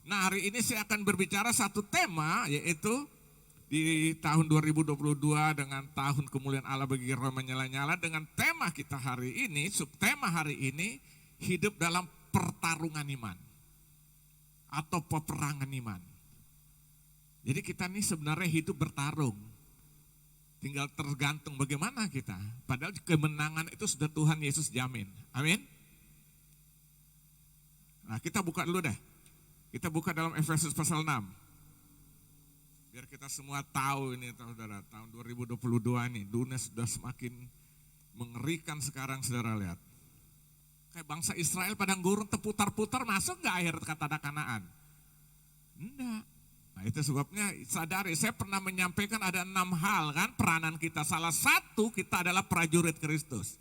Nah, hari ini saya akan berbicara satu tema, yaitu di tahun 2022 dengan tahun kemuliaan Allah bagi roh menyala-nyala, dengan tema kita hari ini, subtema hari ini, hidup dalam pertarungan iman atau peperangan iman. Jadi kita ini sebenarnya hidup bertarung, tinggal tergantung bagaimana kita. Padahal kemenangan itu sudah Tuhan Yesus jamin. Amin. Nah, kita buka dulu deh. Kita buka dalam Efesus pasal 6. Biar kita semua tahu ini, saudara, tahun 2022 ini dunia sudah semakin mengerikan sekarang, saudara lihat. Kayak bangsa Israel padang gurun terputar-putar, masuk nggak akhir kata Kanaan? Enggak. Nah, itu sebabnya sadari, saya pernah menyampaikan ada 6 hal kan peranan kita. Salah satu kita adalah prajurit Kristus.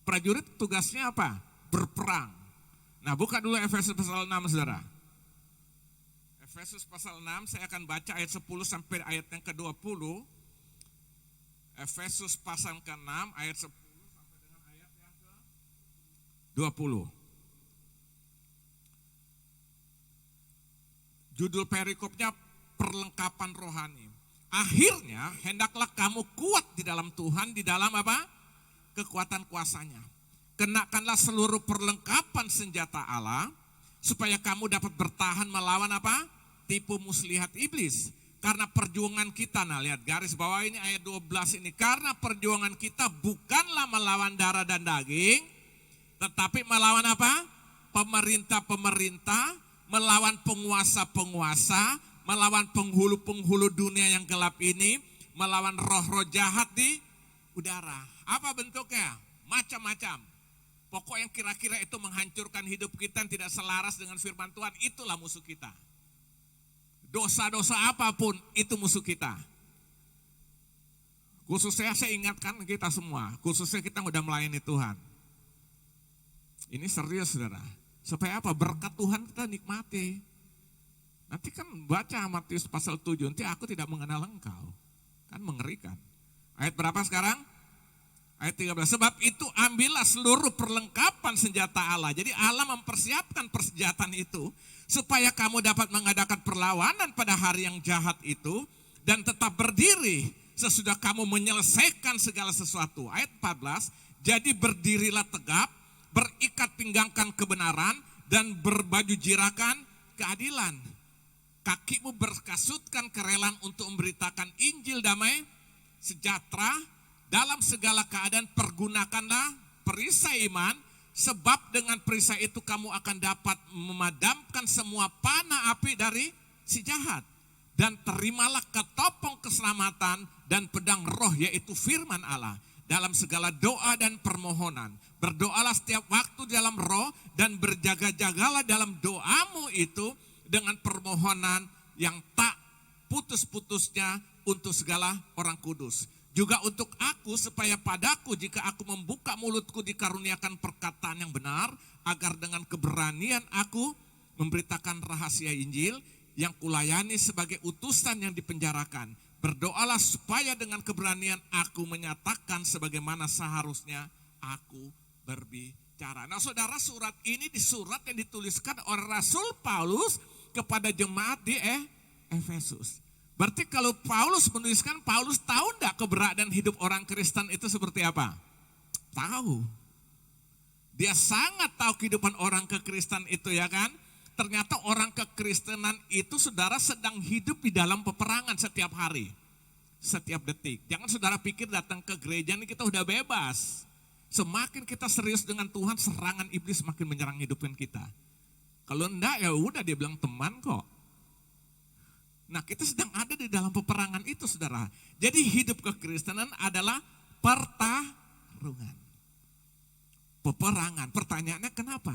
Prajurit tugasnya apa? Berperang. Nah, buka dulu Efesus pasal 6, saudara. Efesus pasal 6, saya akan baca ayat 10 sampai ayat yang ke-20. Efesus pasal ke-6 ayat 10 sampai dengan ayat yang ke-20. Judul perikopnya perlengkapan rohani. Akhirnya hendaklah kamu kuat di dalam Tuhan, di dalam apa? Kekuatan kuasanya. Kenakanlah seluruh perlengkapan senjata Allah, supaya kamu dapat bertahan melawan apa? Tipu muslihat iblis. Karena perjuangan kita, nah lihat garis bawah ini ayat 12 ini. Karena perjuangan kita bukanlah melawan darah dan daging, tetapi melawan apa? Pemerintah-pemerintah, melawan penguasa-penguasa, melawan penghulu-penghulu dunia yang gelap ini, melawan roh-roh jahat di udara. Apa bentuknya? Macam-macam. Pokok yang kira-kira itu menghancurkan hidup kita yang tidak selaras dengan firman Tuhan, itulah musuh kita. Dosa-dosa apapun itu musuh kita. Khususnya saya ingatkan kita semua, khususnya kita udah melayani Tuhan. Ini serius, saudara. Supaya apa? Berkat Tuhan kita nikmati. Nanti kan baca Matius pasal 7, nanti aku tidak mengenal engkau. Kan mengerikan. Ayat berapa sekarang? Ayat 13. Sebab itu ambillah seluruh perlengkapan senjata Allah. Jadi Allah mempersiapkan persenjataan itu supaya kamu dapat mengadakan perlawanan pada hari yang jahat itu dan tetap berdiri sesudah kamu menyelesaikan segala sesuatu. Ayat 14. Jadi berdirilah tegap, berikat pinggangkan kebenaran dan berbaju jirakan keadilan. Kakimu berkasutkan kerelaan untuk memberitakan Injil damai sejahtera. Dalam segala keadaan pergunakanlah perisai iman, sebab dengan perisai itu kamu akan dapat memadamkan semua panah api dari si jahat. Dan terimalah ketopong keselamatan dan pedang roh, yaitu firman Allah. Dalam segala doa dan permohonan, berdoalah setiap waktu dalam roh dan berjaga-jagalah dalam doamu itu dengan permohonan yang tak putus-putusnya untuk segala orang kudus. Juga untuk aku, supaya padaku jika aku membuka mulutku dikaruniakan perkataan yang benar, agar dengan keberanian aku memberitakan rahasia Injil yang kulayani sebagai utusan yang dipenjarakan. Berdoalah supaya dengan keberanian aku menyatakan sebagaimana seharusnya aku berbicara. Nah, saudara, surat ini surat yang dituliskan oleh Rasul Paulus kepada jemaat di Efesus. Berarti kalau Paulus menuliskan, Paulus tahu enggak keberadaan hidup orang Kristen itu seperti apa? Tahu. Dia sangat tahu kehidupan orang kekristen itu, ya kan? Ternyata orang kekristenan itu, saudara, sedang hidup di dalam peperangan setiap hari. Setiap detik. Jangan saudara pikir datang ke gereja ini kita udah bebas. Semakin kita serius dengan Tuhan, serangan iblis makin menyerang hidupin kita. Kalau enggak, ya udah, dia bilang teman kok. Nah, kita sedang ada di dalam peperangan itu, saudara. Jadi hidup kekristenan adalah pertarungan. Peperangan. Pertanyaannya kenapa?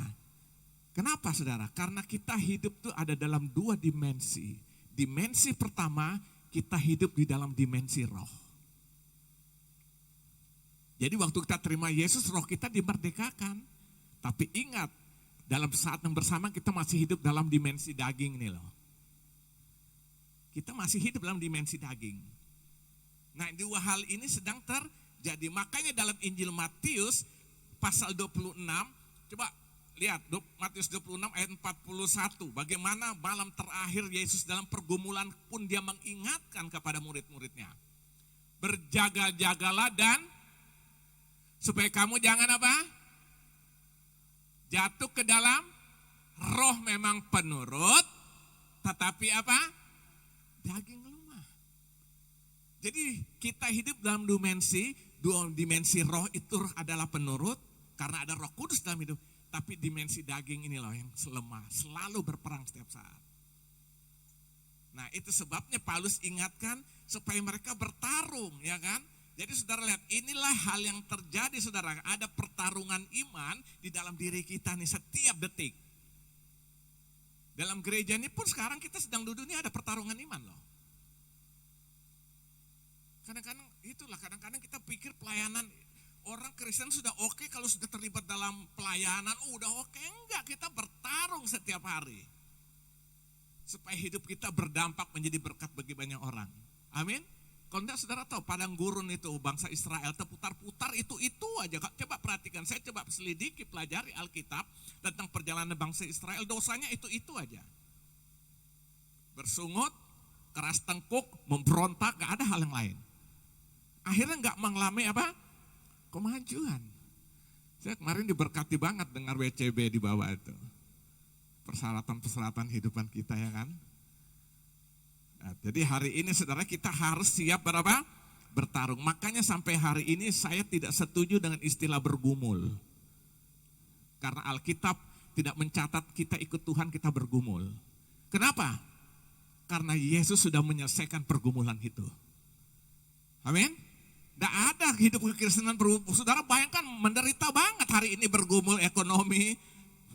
Kenapa, saudara? Karena kita hidup itu ada dalam 2 dimensi. Dimensi pertama, kita hidup di dalam dimensi roh. Jadi waktu kita terima Yesus, roh kita dimerdekakan. Tapi ingat, dalam saat yang bersama kita masih hidup dalam dimensi daging nih loh. Kita masih hidup dalam dimensi daging. Nah, 2 hal ini sedang terjadi. Makanya dalam Injil Matius pasal 26, coba lihat Matius 26 ayat 41. Bagaimana malam terakhir Yesus dalam pergumulan pun dia mengingatkan kepada murid-muridnya. Berjaga-jagalah dan supaya kamu jangan apa? Jatuh ke dalam roh memang penurut, tetapi apa? Daging lemah. Jadi kita hidup dalam dua dimensi roh itu adalah penurut, karena ada Roh Kudus dalam hidup. Tapi dimensi daging ini loh yang lemah, selalu berperang setiap saat. Nah itu sebabnya Paulus ingatkan supaya mereka bertarung, ya kan? Jadi saudara lihat, inilah hal yang terjadi saudara. Ada pertarungan iman di dalam diri kita nih setiap detik. Dalam gereja ini pun sekarang kita sedang duduk ini ada pertarungan iman loh. Kadang-kadang kita pikir pelayanan orang Kristen sudah oke kalau sudah terlibat dalam pelayanan, udah oke. Enggak, kita bertarung setiap hari. Supaya hidup kita berdampak menjadi berkat bagi banyak orang. Amin. Kalau enggak saudara tahu padang gurun itu bangsa Israel terputar-putar itu aja. Coba perhatikan, saya coba selidiki pelajari Alkitab tentang perjalanan bangsa Israel, dosanya itu aja. Bersungut, keras tengkuk, memberontak, gak ada hal yang lain. Akhirnya gak mengalami apa? Kemajuan. Saya kemarin diberkati banget dengar WCB di bawah itu. Persyaratan hidupan kita ya kan. Nah, jadi hari ini saudara kita harus siap berapa? Bertarung. Makanya sampai hari ini saya tidak setuju dengan istilah bergumul. Karena Alkitab tidak mencatat kita ikut Tuhan kita bergumul. Kenapa? Karena Yesus sudah menyelesaikan pergumulan itu. Amin. Tidak ada hidup kekristenan bergumul. Saudara bayangkan menderita banget hari ini bergumul ekonomi.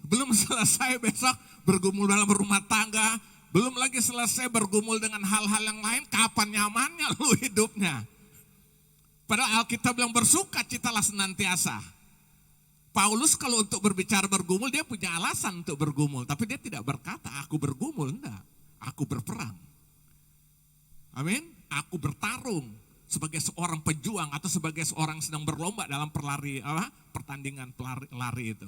Belum selesai besok bergumul dalam rumah tangga. Belum lagi selesai bergumul dengan hal-hal yang lain. Kapan nyamannya lu hidupnya? Padahal Alkitab bilang bersukacitalah senantiasa. Paulus kalau untuk berbicara bergumul dia punya alasan untuk bergumul. Tapi dia tidak berkata aku bergumul. Enggak. Aku berperang. Amin. Aku bertarung. Sebagai seorang pejuang atau sebagai seorang sedang berlomba dalam pertandingan lari itu.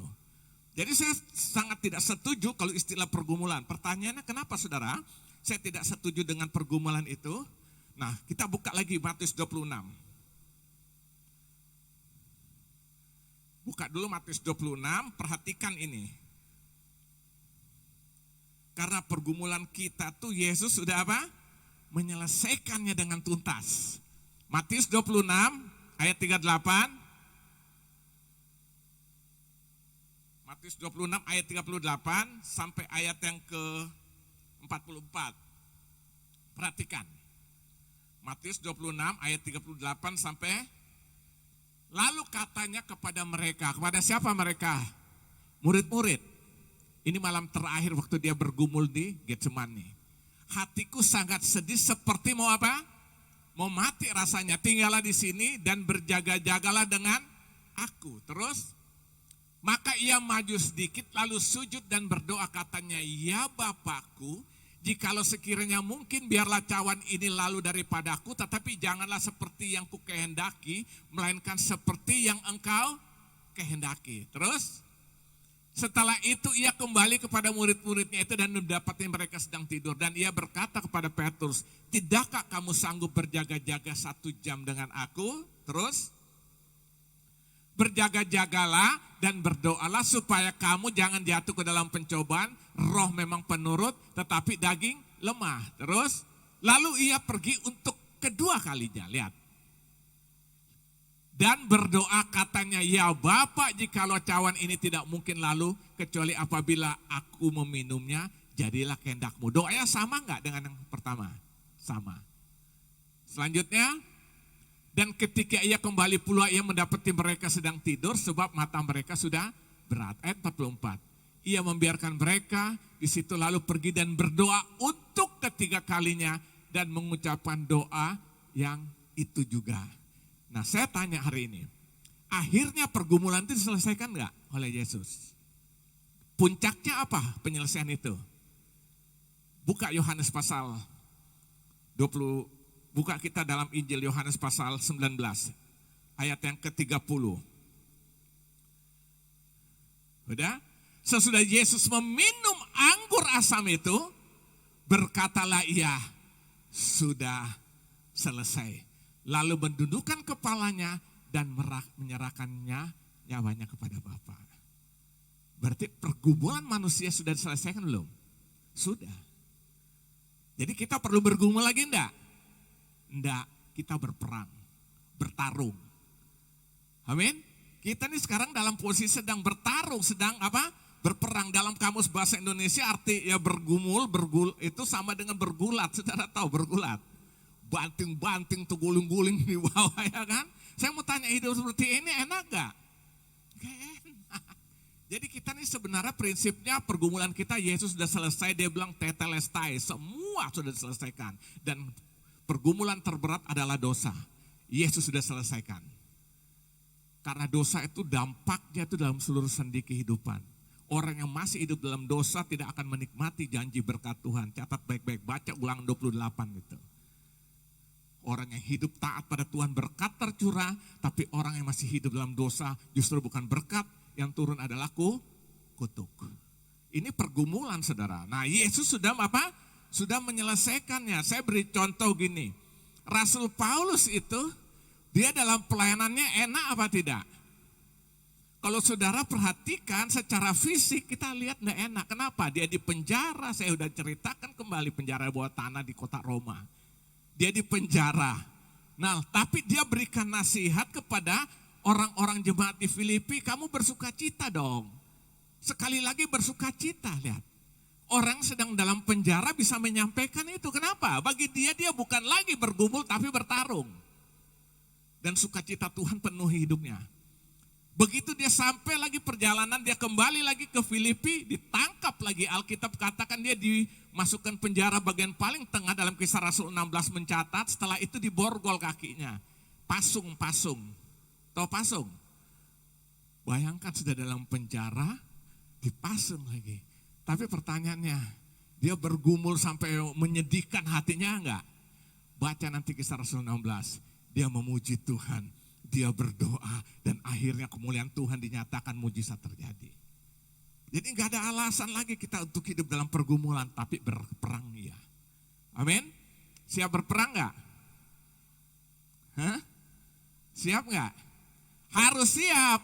Jadi saya sangat tidak setuju kalau istilah pergumulan. Pertanyaannya kenapa saudara? Saya tidak setuju dengan pergumulan itu. Nah kita buka lagi Matius 26. Buka dulu Matius 26, perhatikan ini. Karena pergumulan kita tuh Yesus sudah apa? Menyelesaikannya dengan tuntas. Matius 26 ayat 38. Matius 26 ayat 38 sampai ayat yang ke-44. Perhatikan. Matius 26 ayat 38 sampai lalu katanya kepada mereka. Kepada siapa mereka? Murid-murid. Ini malam terakhir waktu dia bergumul di Getsemani. Hatiku sangat sedih seperti mau apa? Mau mati rasanya. Tinggallah di sini dan berjaga-jagalah dengan aku. Terus, maka ia maju sedikit lalu sujud dan berdoa katanya, ya Bapakku, jikalau sekiranya mungkin biarlah cawan ini lalu daripadaku, tetapi janganlah seperti yang ku kehendaki, melainkan seperti yang engkau kehendaki. Terus, setelah itu ia kembali kepada murid-muridnya itu dan mendapati mereka sedang tidur. Dan ia berkata kepada Petrus, tidakkah kamu sanggup berjaga-jaga 1 jam dengan aku? Terus, berjaga-jagalah dan berdoalah supaya kamu jangan jatuh ke dalam pencobaan. Roh memang penurut tetapi daging lemah. Terus, lalu ia pergi untuk kedua kalinya. Lihat. Dan berdoa katanya, ya Bapak jikalau cawan ini tidak mungkin lalu kecuali apabila aku meminumnya, jadilah kehendakmu. Doanya sama enggak dengan yang pertama? Sama. Selanjutnya, dan ketika ia kembali pula ia mendapati mereka sedang tidur sebab mata mereka sudah berat. Ayat 44. Ia membiarkan mereka di situ lalu pergi dan berdoa untuk ketiga kalinya dan mengucapkan doa yang itu juga. Nah saya tanya hari ini, akhirnya pergumulan itu diselesaikan enggak oleh Yesus? Puncaknya apa penyelesaian itu? Buka Yohanes pasal 20, buka kita dalam Injil Yohanes pasal 19, ayat yang ke-30. Udah? Sesudah Yesus meminum anggur asam itu, berkatalah ia, sudah selesai. Lalu mendundukkan kepalanya dan menyerahkannya nyawanya kepada Bapa. Berarti pergumulan manusia sudah diselesaikan belum? Sudah. Jadi kita perlu bergumul lagi enggak? Enggak, kita berperang, bertarung. Amin. Kita nih sekarang dalam posisi sedang bertarung, sedang apa? Berperang. Dalam kamus bahasa Indonesia arti ya bergumul, itu sama dengan bergulat. Saudara tahu bergulat? Banting-banting tuh guling-guling di bawah ya kan? Saya mau tanya, hidup seperti ini enak gak? Gak enak. Jadi kita nih sebenarnya prinsipnya pergumulan kita Yesus sudah selesai. Dia bilang tetelestai, semua sudah diselesaikan. Dan pergumulan terberat adalah dosa. Yesus sudah selesaikan. Karena dosa itu dampaknya itu dalam seluruh sendi kehidupan. Orang yang masih hidup dalam dosa tidak akan menikmati janji berkat Tuhan. Catat baik-baik, baca Ulangan 28 itu. Orang yang hidup taat pada Tuhan berkat tercurah, tapi orang yang masih hidup dalam dosa justru bukan berkat, yang turun adalah kutuk. Ini pergumulan saudara. Nah Yesus sudah apa? Sudah menyelesaikannya. Saya beri contoh gini. Rasul Paulus itu, dia dalam pelayanannya enak apa tidak? Kalau saudara perhatikan secara fisik kita lihat enggak enak. Kenapa? Dia di penjara, saya sudah ceritakan kembali penjara bawah tanah di kota Roma. Dia di penjara. Nah, tapi dia berikan nasihat kepada orang-orang jemaat di Filipi, kamu bersukacita dong. Sekali lagi bersukacita, lihat. Orang sedang dalam penjara bisa menyampaikan itu. Kenapa? Bagi dia bukan lagi bergumul tapi bertarung. Dan sukacita Tuhan penuhi hidupnya. Begitu dia sampai lagi perjalanan, dia kembali lagi ke Filipi, ditangkap lagi. Alkitab katakan dia dimasukkan penjara bagian paling tengah dalam Kisah Rasul 16 mencatat. Setelah itu diborgol kakinya. Pasung. Tahu pasung? Bayangkan sudah dalam penjara, dipasung lagi. Tapi pertanyaannya, dia bergumul sampai menyedihkan hatinya enggak? Baca nanti Kisah Rasul 16. Dia memuji Tuhan. Dia berdoa dan akhirnya kemuliaan Tuhan dinyatakan, mujizat terjadi. Jadi enggak ada alasan lagi kita untuk hidup dalam pergumulan, tapi berperang ya. Amin. Siap berperang enggak? Hah? Siap enggak? Harus siap.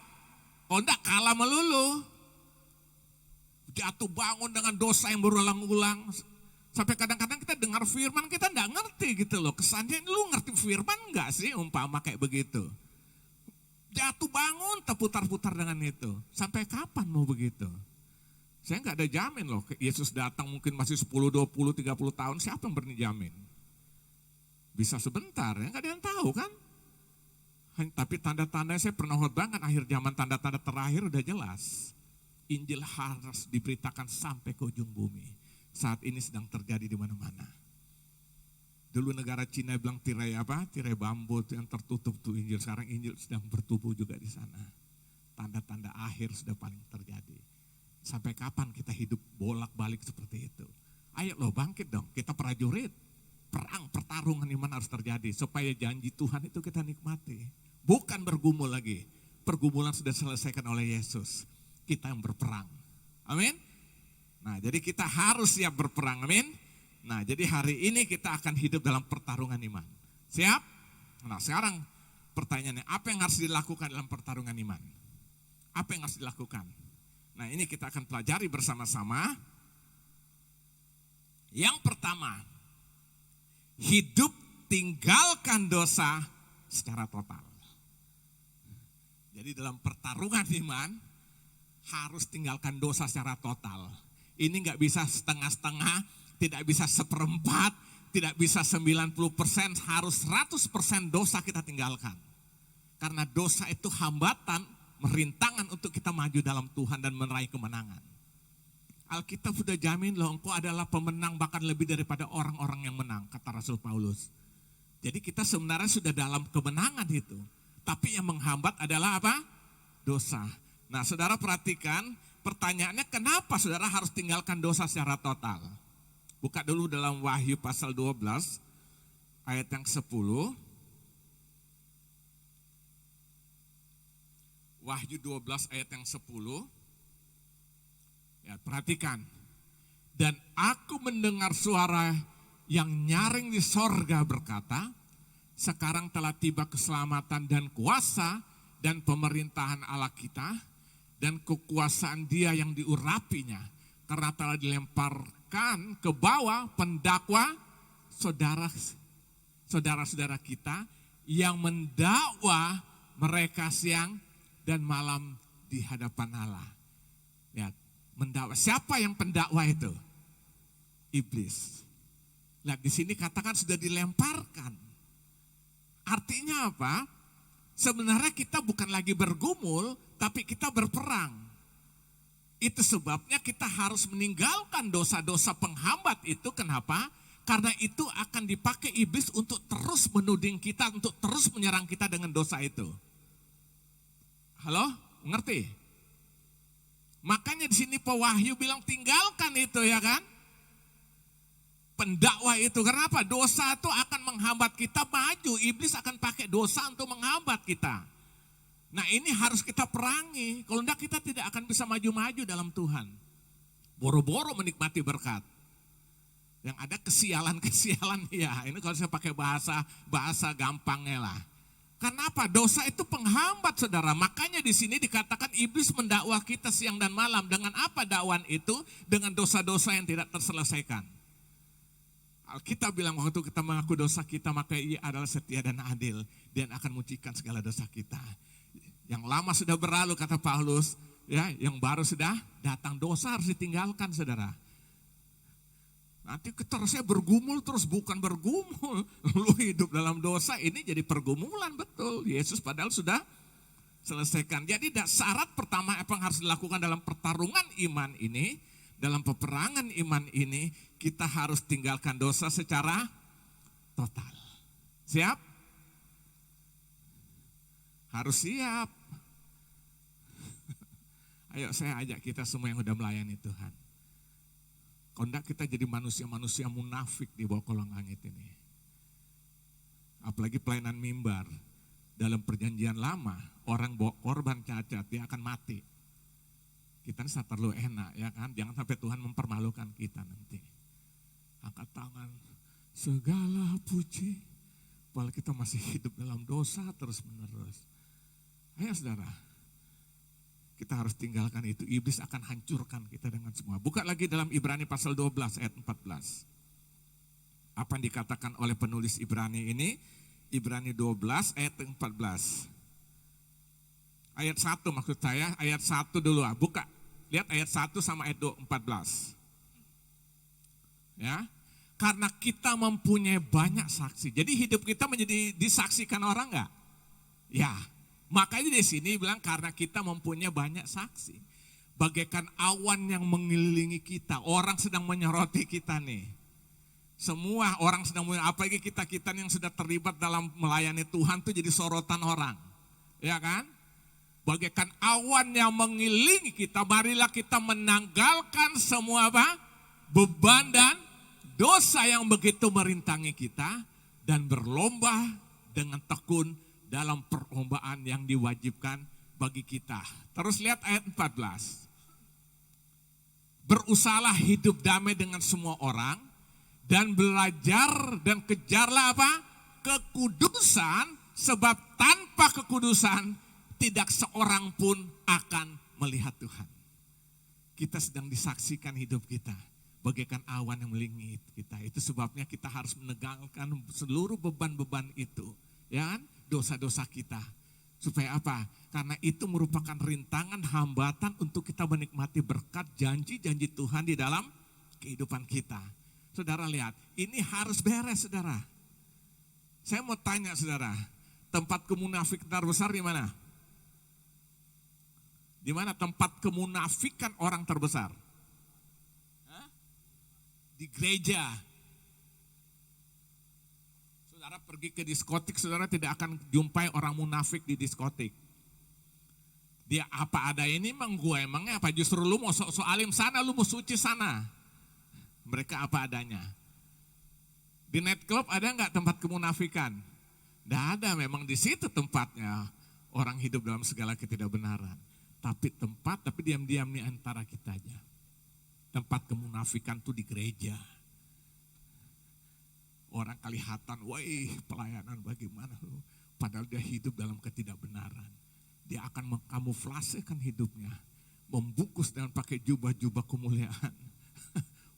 Oh enggak kalah melulu. Jatuh bangun dengan dosa yang berulang-ulang. Sampai kadang-kadang kita dengar firman kita enggak ngerti gitu loh. Kesannya lu ngerti firman enggak sih umpama kayak begitu. Jatuh bangun, terputar-putar dengan itu. Sampai kapan mau begitu? Saya nggak ada jamin loh, Yesus datang mungkin masih 10, 20, 30 tahun, siapa yang berani jamin? Bisa sebentar, ya nggak ada yang tahu kan? Tapi tanda-tanda saya pernah khotbah kan akhir zaman, tanda-tanda terakhir udah jelas. Injil harus diberitakan sampai ke ujung bumi. Saat ini sedang terjadi di mana-mana. Dulu negara Cina bilang tirai apa? Tirai bambu itu yang tertutup tuh Injil. Sekarang Injil sedang bertumbuh juga di sana. Tanda-tanda akhir sudah paling terjadi. Sampai kapan kita hidup bolak-balik seperti itu? Ayo loh bangkit dong, kita prajurit. Perang, pertarungan iman harus terjadi. Supaya janji Tuhan itu kita nikmati. Bukan bergumul lagi. Pergumulan sudah diselesaikan oleh Yesus. Kita yang berperang. Amin. Nah jadi kita harus siap berperang. Amin. Nah jadi hari ini kita akan hidup dalam pertarungan iman. Siap? Nah sekarang pertanyaannya, apa yang harus dilakukan dalam pertarungan iman? Apa yang harus dilakukan? Nah ini kita akan pelajari bersama-sama. Yang pertama, hidup tinggalkan dosa secara total. Jadi dalam pertarungan iman, harus tinggalkan dosa secara total. Ini gak bisa setengah-setengah, tidak bisa seperempat, tidak bisa 90%, harus 100% dosa kita tinggalkan. Karena dosa itu hambatan, merintangan untuk kita maju dalam Tuhan dan meraih kemenangan. Alkitab sudah jamin loh, engkau adalah pemenang bahkan lebih daripada orang-orang yang menang, kata Rasul Paulus. Jadi kita sebenarnya sudah dalam kemenangan itu. Tapi yang menghambat adalah apa? Dosa. Nah saudara perhatikan, pertanyaannya kenapa saudara harus tinggalkan dosa secara total? Buka dulu dalam Wahyu pasal 12 ayat yang 10. Wahyu 12 ayat yang 10. Ya, perhatikan. Dan aku mendengar suara yang nyaring di sorga berkata, sekarang telah tiba keselamatan dan kuasa dan pemerintahan Allah kita dan kekuasaan Dia yang diurapinya, karena telah dilemparkan ke bawah pendakwa saudara-saudara kita yang mendakwa mereka siang dan malam di hadapan Allah. Ya, mendakwa. Siapa yang pendakwa itu? Iblis. Lihat di sini katakan sudah dilemparkan. Artinya apa? Sebenarnya kita bukan lagi bergumul, tapi kita berperang. Itu sebabnya kita harus meninggalkan dosa-dosa penghambat itu. Kenapa? Karena itu akan dipakai iblis untuk terus menuding kita, untuk terus menyerang kita dengan dosa itu. Halo? Ngerti? Makanya di sini Pewahyu bilang tinggalkan itu, ya kan? Pendakwa itu. Kenapa? Dosa itu akan menghambat kita maju. Iblis akan pakai dosa untuk menghambat kita. Nah, ini harus kita perangi. Kalau enggak kita tidak akan bisa maju-maju dalam Tuhan. Boro-boro menikmati berkat. Yang ada kesialan-kesialan, ya. Ini kalau saya pakai bahasa gampangnya lah. Kenapa? Dosa itu penghambat, saudara. Makanya di sini dikatakan iblis mendakwa kita siang dan malam. Dengan apa dakwaan itu? Dengan dosa-dosa yang tidak terselesaikan. Alkitab bilang waktu kita mengaku dosa kita, maka Ia adalah setia dan adil. Dia akan mencucikan segala dosa kita. Yang lama sudah berlalu, kata Paulus, ya, yang baru sudah datang. Dosa harus ditinggalkan, saudara. Nanti terusnya bergumul terus, bukan bergumul. Lu hidup dalam dosa, ini jadi pergumulan, betul. Yesus padahal sudah selesaikan. Jadi syarat pertama apa yang harus dilakukan dalam pertarungan iman ini, dalam peperangan iman ini, kita harus tinggalkan dosa secara total. Siap? Harus siap. Ayo saya ajak kita semua yang udah melayani Tuhan. Kalau enggak kita jadi manusia-manusia munafik di bawah kolong langit ini. Apalagi pelayanan mimbar. Dalam perjanjian lama, orang bawa korban cacat, dia akan mati. Kita ini terlalu enak, ya kan? Jangan sampai Tuhan mempermalukan kita nanti. Angkat tangan, segala puji. Padahal kita masih hidup dalam dosa terus menerus. Ayo saudara. Kita harus tinggalkan itu, iblis akan hancurkan kita dengan semua. Buka lagi dalam Ibrani pasal 12 ayat 14. Apa yang dikatakan oleh penulis Ibrani ini? Ibrani 12 ayat 14. Ayat 1 maksud saya, ayat 1 dulu. Buka, lihat ayat 1 sama ayat 14. Ya, karena kita mempunyai banyak saksi. Jadi hidup kita menjadi disaksikan orang enggak? Ya. Makanya di sini bilang karena kita mempunyai banyak saksi. Bagaikan awan yang mengelilingi kita. Orang sedang menyoroti kita nih. Semua orang sedang apalagi kita-kita yang sudah terlibat dalam melayani Tuhan tuh jadi sorotan orang. Ya kan? Bagaikan awan yang mengelilingi kita. Marilah kita menanggalkan semua apa? Beban dan dosa yang begitu merintangi kita. Dan berlomba dengan tekun dalam perlombaan yang diwajibkan bagi kita. Terus lihat ayat 14. Berusahalah hidup damai dengan semua orang dan belajar dan kejarlah apa? Kekudusan, sebab tanpa kekudusan tidak seorang pun akan melihat Tuhan. Kita sedang disaksikan hidup kita bagaikan awan yang melingit kita. Itu sebabnya kita harus menegangkan seluruh beban-beban itu, ya kan? Dosa-dosa kita. Supaya apa? Karena itu merupakan rintangan hambatan untuk kita menikmati berkat janji-janji Tuhan di dalam kehidupan kita. Saudara lihat, ini harus beres saudara. Saya mau tanya saudara, tempat kemunafikan terbesar di mana? Di mana tempat kemunafikan orang terbesar? Di gereja. Saudara pergi ke diskotik, saudara tidak akan jumpai orang munafik di diskotik. Dia apa ada ini emang gue, emangnya apa? Justru lu mau sok-sok alim sana, lu mau suci sana. Mereka apa adanya. Di nightclub ada nggak tempat kemunafikan? Tidak ada, memang di situ tempatnya orang hidup dalam segala ketidakbenaran. Tapi tempat, tapi diam-diam nih antara kita aja. Tempat kemunafikan tuh di gereja. Orang kelihatan, wah pelayanan bagaimana lu. Padahal dia hidup dalam ketidakbenaran. Dia akan mengkamuflasekan hidupnya. Membungkus dengan pakai jubah-jubah kemuliaan.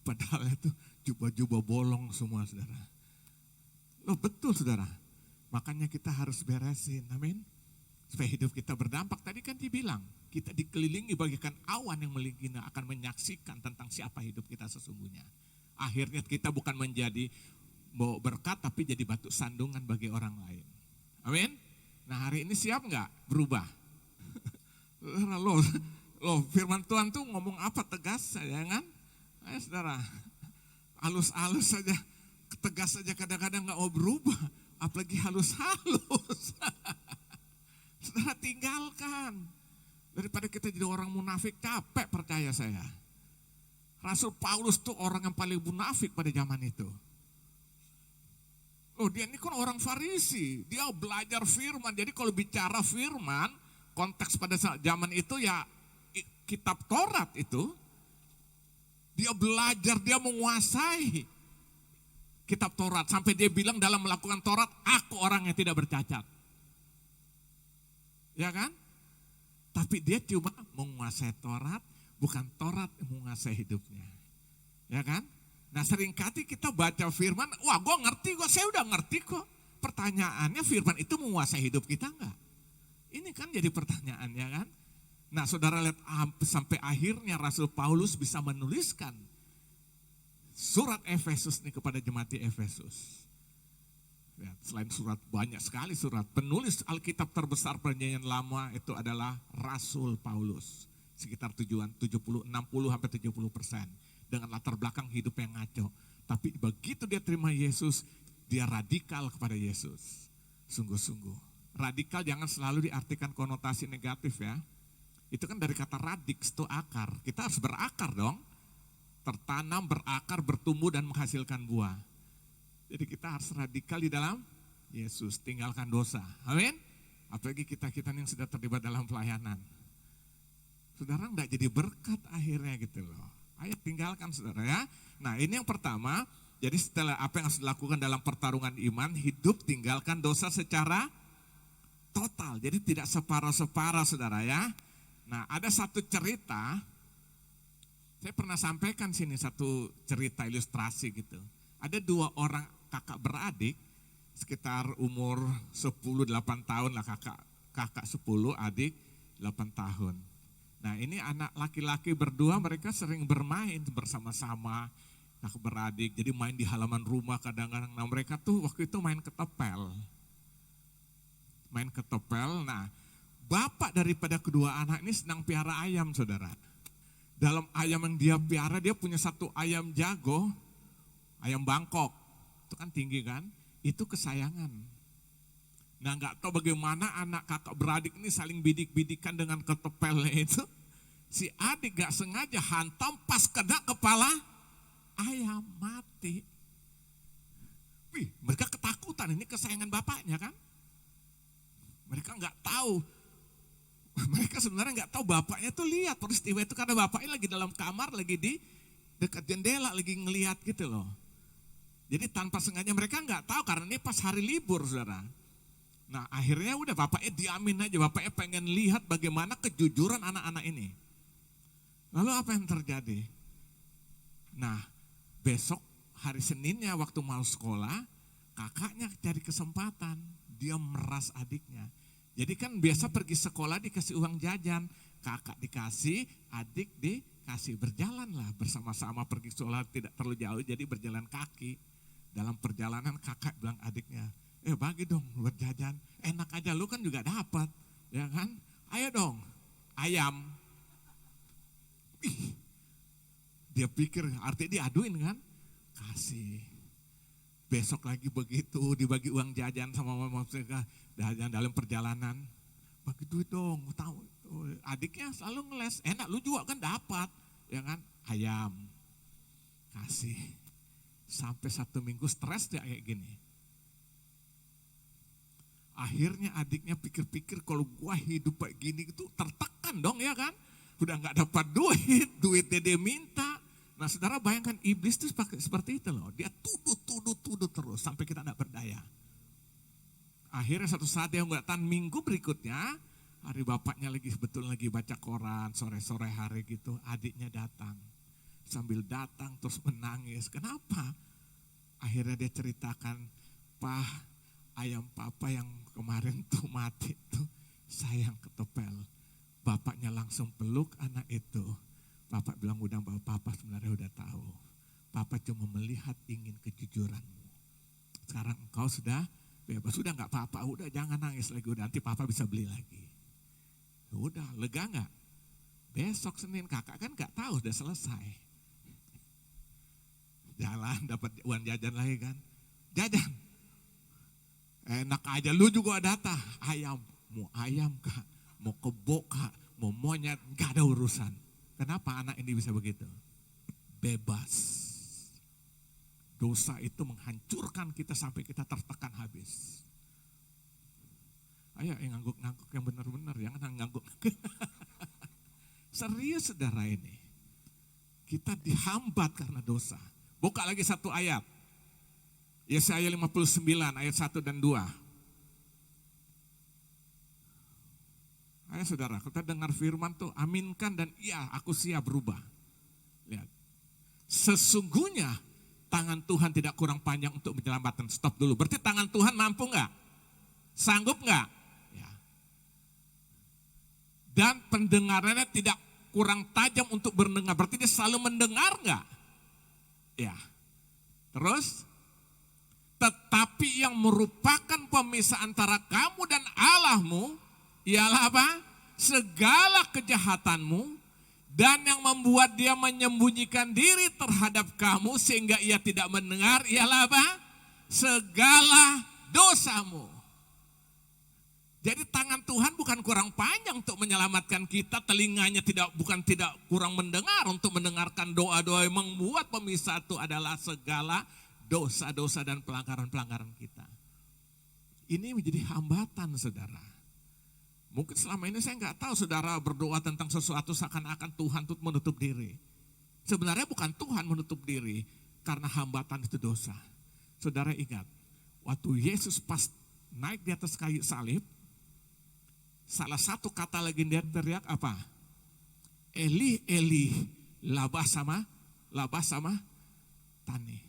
Padahal itu jubah-jubah bolong semua saudara. Loh betul saudara. Makanya kita harus beresin, amin. Supaya hidup kita berdampak. Tadi kan dibilang, kita dikelilingi bagaikan awan yang melingkina akan menyaksikan tentang siapa hidup kita sesungguhnya. Akhirnya kita bukan menjadi berkat tapi jadi batu sandungan bagi orang lain. Amin. Nah hari ini siap nggak berubah? Loh firman Tuhan tuh ngomong apa tegas ya kan? Ayo saudara, halus-halus saja, tegas saja kadang-kadang nggak mau berubah. Apalagi halus-halus. Saudara tinggalkan. Daripada kita jadi orang munafik, capek percaya saya. Rasul Paulus tuh orang yang paling munafik pada zaman itu. Oh dia ini kan orang Farisi, dia belajar firman. Jadi kalau bicara firman, konteks pada zaman itu ya kitab Taurat itu. Dia belajar, dia menguasai kitab Taurat. Sampai dia bilang dalam melakukan Taurat, aku orang yang tidak bercacat. Ya kan? Tapi dia cuma menguasai Taurat, bukan Taurat yang menguasai hidupnya. Ya kan? Nah seringkali kita baca firman, wah gue ngerti kok, saya udah ngerti kok. Pertanyaannya firman itu menguasai hidup kita enggak? Ini kan jadi pertanyaannya kan. Nah saudara lihat sampai akhirnya Rasul Paulus bisa menuliskan surat Efesus nih kepada jemaat di Efesus. Ya, selain surat banyak sekali surat, penulis Alkitab terbesar perjanjian lama itu adalah Rasul Paulus. Sekitar 60-70% dengan latar belakang hidup yang ngaco. Tapi begitu dia terima Yesus, dia radikal kepada Yesus. Sungguh-sungguh. Radikal jangan selalu diartikan konotasi negatif ya. Itu kan dari kata radix itu akar. Kita harus berakar dong. Tertanam, berakar, bertumbuh dan menghasilkan buah. Jadi kita harus radikal di dalam Yesus. Tinggalkan dosa. Amin. Apalagi kita-kita yang sudah terlibat dalam pelayanan. Saudara enggak jadi berkat akhirnya gitu loh. Ayo tinggalkan saudara ya. Nah ini yang pertama, jadi setelah apa yang harus dilakukan dalam pertarungan iman, hidup tinggalkan dosa secara total. Jadi tidak separuh-separuh saudara ya. Nah ada satu cerita, saya pernah sampaikan sini satu cerita ilustrasi gitu. Ada dua orang kakak beradik, sekitar umur 10-8 tahun lah kakak 10, adik 8 tahun. Nah ini anak laki-laki berdua mereka sering bermain bersama-sama, kakak beradik, jadi main di halaman rumah kadang-kadang. Nah mereka tuh waktu itu main ketopel. Nah bapak daripada kedua anak ini sedang piara ayam saudara. Dalam ayam yang dia piara dia punya satu ayam jago, ayam Bangkok, itu kan tinggi kan, itu kesayangan. Nah gak tahu bagaimana anak kakak beradik ini saling bidik-bidikan dengan ketopelnya itu. Si adik gak sengaja hantam pas kena kepala ayam, mati. Wih, mereka ketakutan, ini kesayangan bapaknya kan. Mereka gak tahu. Mereka sebenarnya gak tahu bapaknya tuh lihat peristiwa itu karena bapaknya lagi dalam kamar, lagi di dekat jendela, lagi ngelihat gitu loh. Jadi tanpa sengaja mereka gak tahu karena ini pas hari libur saudara. Nah akhirnya udah bapaknya diamin aja, bapaknya pengen lihat bagaimana kejujuran anak-anak ini. Lalu apa yang terjadi? Nah besok hari Seninnya waktu mau sekolah, kakaknya cari kesempatan, dia meras adiknya. Jadi kan biasa pergi sekolah dikasih uang jajan, kakak dikasih, adik dikasih, berjalan lah bersama-sama pergi sekolah tidak terlalu jauh jadi berjalan kaki. Dalam perjalanan kakak bilang adiknya, bagi dong buat jajan, enak aja lu kan juga dapat, ya kan? Ayo dong, ayam. Ih, dia pikir artinya diaduin kan? Kasih. Besok lagi begitu dibagi uang jajan sama mama mereka, jajan dalam perjalanan. Bagi duit dong, tahu. Adiknya selalu ngeles, enak lu juga kan dapat, ya kan? Ayam. Kasih. Sampai 1 minggu stres dia kayak gini. Akhirnya adiknya pikir-pikir kalau gua hidup kayak gini itu tertekan dong ya kan. Udah gak dapat duit, duitnya dia minta. Nah saudara bayangkan iblis itu seperti itu loh. Dia tuduh terus sampai kita tidak berdaya. Akhirnya satu saat dia nggak tahan, minggu berikutnya, hari bapaknya lagi baca koran, sore-sore hari gitu, adiknya datang. Sambil datang terus menangis. Kenapa? Akhirnya dia ceritakan, "Pak, ayam papa yang kemarin tuh mati tuh sayang ketepel." Bapaknya langsung peluk anak itu. Bapak bilang, "Udah bahwa papa sebenarnya udah tahu. Papa cuma melihat ingin kejujuranmu. Sekarang engkau sudah bebas, sudah nggak apa-apa, udah jangan nangis lagi, udah nanti papa bisa beli lagi." Udah, lega nggak? Besok Senin kakak kan nggak tahu udah selesai. Jalan dapat uang jajan lagi kan. Jajan. Enak aja, lu juga datang. Ayam kak, mau kebo kak, mau monyet, nggak ada urusan. Kenapa anak ini bisa begitu? Bebas. Dosa itu menghancurkan kita sampai kita tertekan habis. Ayo yang ngangguk-ngangguk yang benar-benar, jangan ngangguk. Serius saudara ini. Kita dihambat karena dosa. Buka lagi satu ayat. Yesaya 59 ayat 1 dan 2. Ayo saudara, kita dengar firman tuh, aminkan dan iya aku siap berubah. Lihat. Sesungguhnya tangan Tuhan tidak kurang panjang untuk menyelamatkan. Stop dulu. Berarti tangan Tuhan mampu enggak? Sanggup enggak? Ya. Dan pendengarannya tidak kurang tajam untuk mendengar. Berarti dia selalu mendengar enggak? Ya. Terus, tetapi yang merupakan pemisah antara kamu dan Allahmu ialah apa? Segala kejahatanmu, dan yang membuat dia menyembunyikan diri terhadap kamu sehingga ia tidak mendengar ialah apa? Segala dosamu. Jadi tangan Tuhan bukan kurang panjang untuk menyelamatkan kita, telinganya bukan tidak kurang mendengar untuk mendengarkan doa-doa yang membuat pemisah itu adalah segala dosa-dosa dan pelanggaran-pelanggaran kita. Ini menjadi hambatan saudara. Mungkin selama ini saya nggak tahu saudara berdoa tentang sesuatu seakan-akan Tuhan itu menutup diri. Sebenarnya bukan Tuhan menutup diri, karena hambatan itu dosa. Saudara ingat, waktu Yesus pas naik di atas kayu salib, salah satu kata lagi dia teriak apa? Eli, Eli, lama sama tani.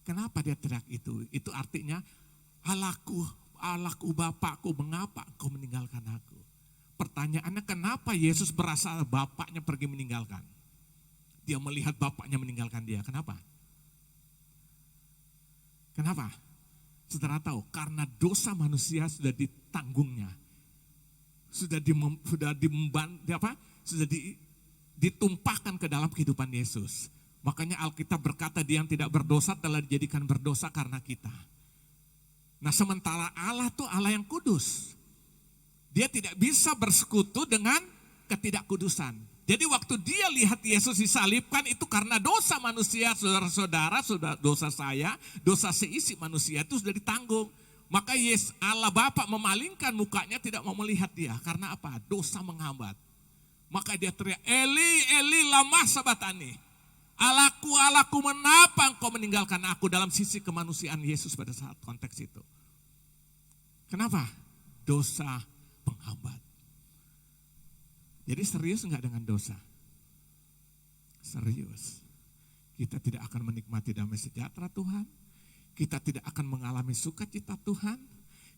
Kenapa dia teriak itu? Itu artinya, Allahku Bapakku, mengapa engkau meninggalkan aku? Pertanyaannya, kenapa Yesus berasa Bapaknya pergi meninggalkan? Dia melihat Bapaknya meninggalkan dia. Kenapa? Kenapa? Saudara tahu, karena dosa manusia sudah ditanggungnya. Sudah ditumpahkan ke dalam kehidupan Yesus. Makanya Alkitab berkata, dia yang tidak berdosa telah dijadikan berdosa karena kita. Nah sementara Allah tuh Allah yang kudus. Dia tidak bisa bersekutu dengan ketidakkudusan. Jadi waktu dia lihat Yesus disalibkan itu karena dosa manusia, saudara-saudara, dosa saya, dosa seisi manusia itu sudah ditanggung. Maka Allah Bapa memalingkan mukanya, tidak mau melihat dia. Karena apa? Dosa menghambat. Maka dia teriak, Eli, Eli, lama sabatani. Allahku, Allahku, mengapa engkau meninggalkan aku, dalam sisi kemanusiaan Yesus pada saat konteks itu. Kenapa? Dosa penghambat. Jadi serius enggak dengan dosa? Serius. Kita tidak akan menikmati damai sejahtera Tuhan. Kita tidak akan mengalami sukacita Tuhan.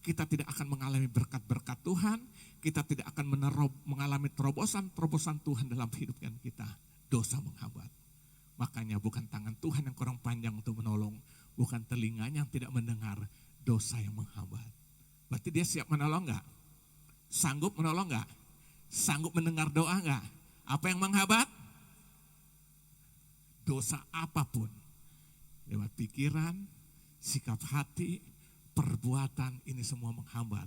Kita tidak akan mengalami berkat-berkat Tuhan. Kita tidak akan mengalami terobosan-terobosan Tuhan dalam kehidupan kita. Dosa menghambat. Makanya bukan tangan Tuhan yang kurang panjang untuk menolong. Bukan telinganya yang tidak mendengar. Dosa yang menghambat. Berarti dia siap menolong enggak? Sanggup menolong enggak? Sanggup mendengar doa enggak? Apa yang menghambat? Dosa apapun. Lewat pikiran, sikap hati, perbuatan, ini semua menghambat.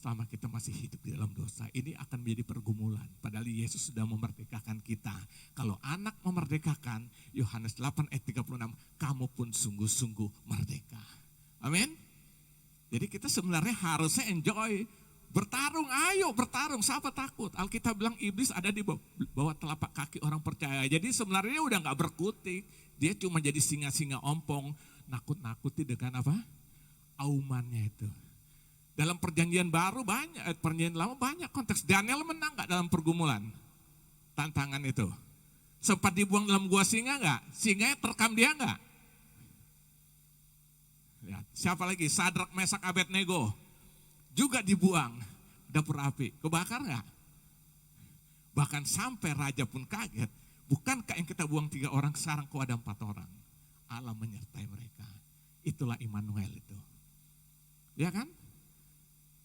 Selama kita masih hidup di dalam dosa, ini akan menjadi pergumulan. Padahal Yesus sudah memerdekakan kita. Kalau anak memerdekakan, Yohanes 8 ayat 36, kamu pun sungguh-sungguh merdeka. Amin. Jadi kita sebenarnya harusnya enjoy Bertarung, ayo bertarung, siapa takut? Alkitab bilang iblis ada di bawah telapak kaki orang percaya. Jadi sebenarnya udah gak berkutik, dia cuma jadi singa-singa ompong, nakut-nakuti dengan apa? Aumannya itu. Dalam perjanjian baru banyak, perjanjian lama banyak konteks. Daniel menang gak dalam pergumulan? Tantangan itu. Sempat dibuang dalam gua singa gak? Singanya terkam dia gak? Ya, siapa lagi? Sadrak, Mesak, Abednego. Juga dibuang dapur api, kebakar nggak? Bahkan sampai raja pun kaget, bukankah yang kita buang 3 orang sekarang kok ada 4 orang? Allah menyertai mereka, itulah Immanuel itu. Ya kan?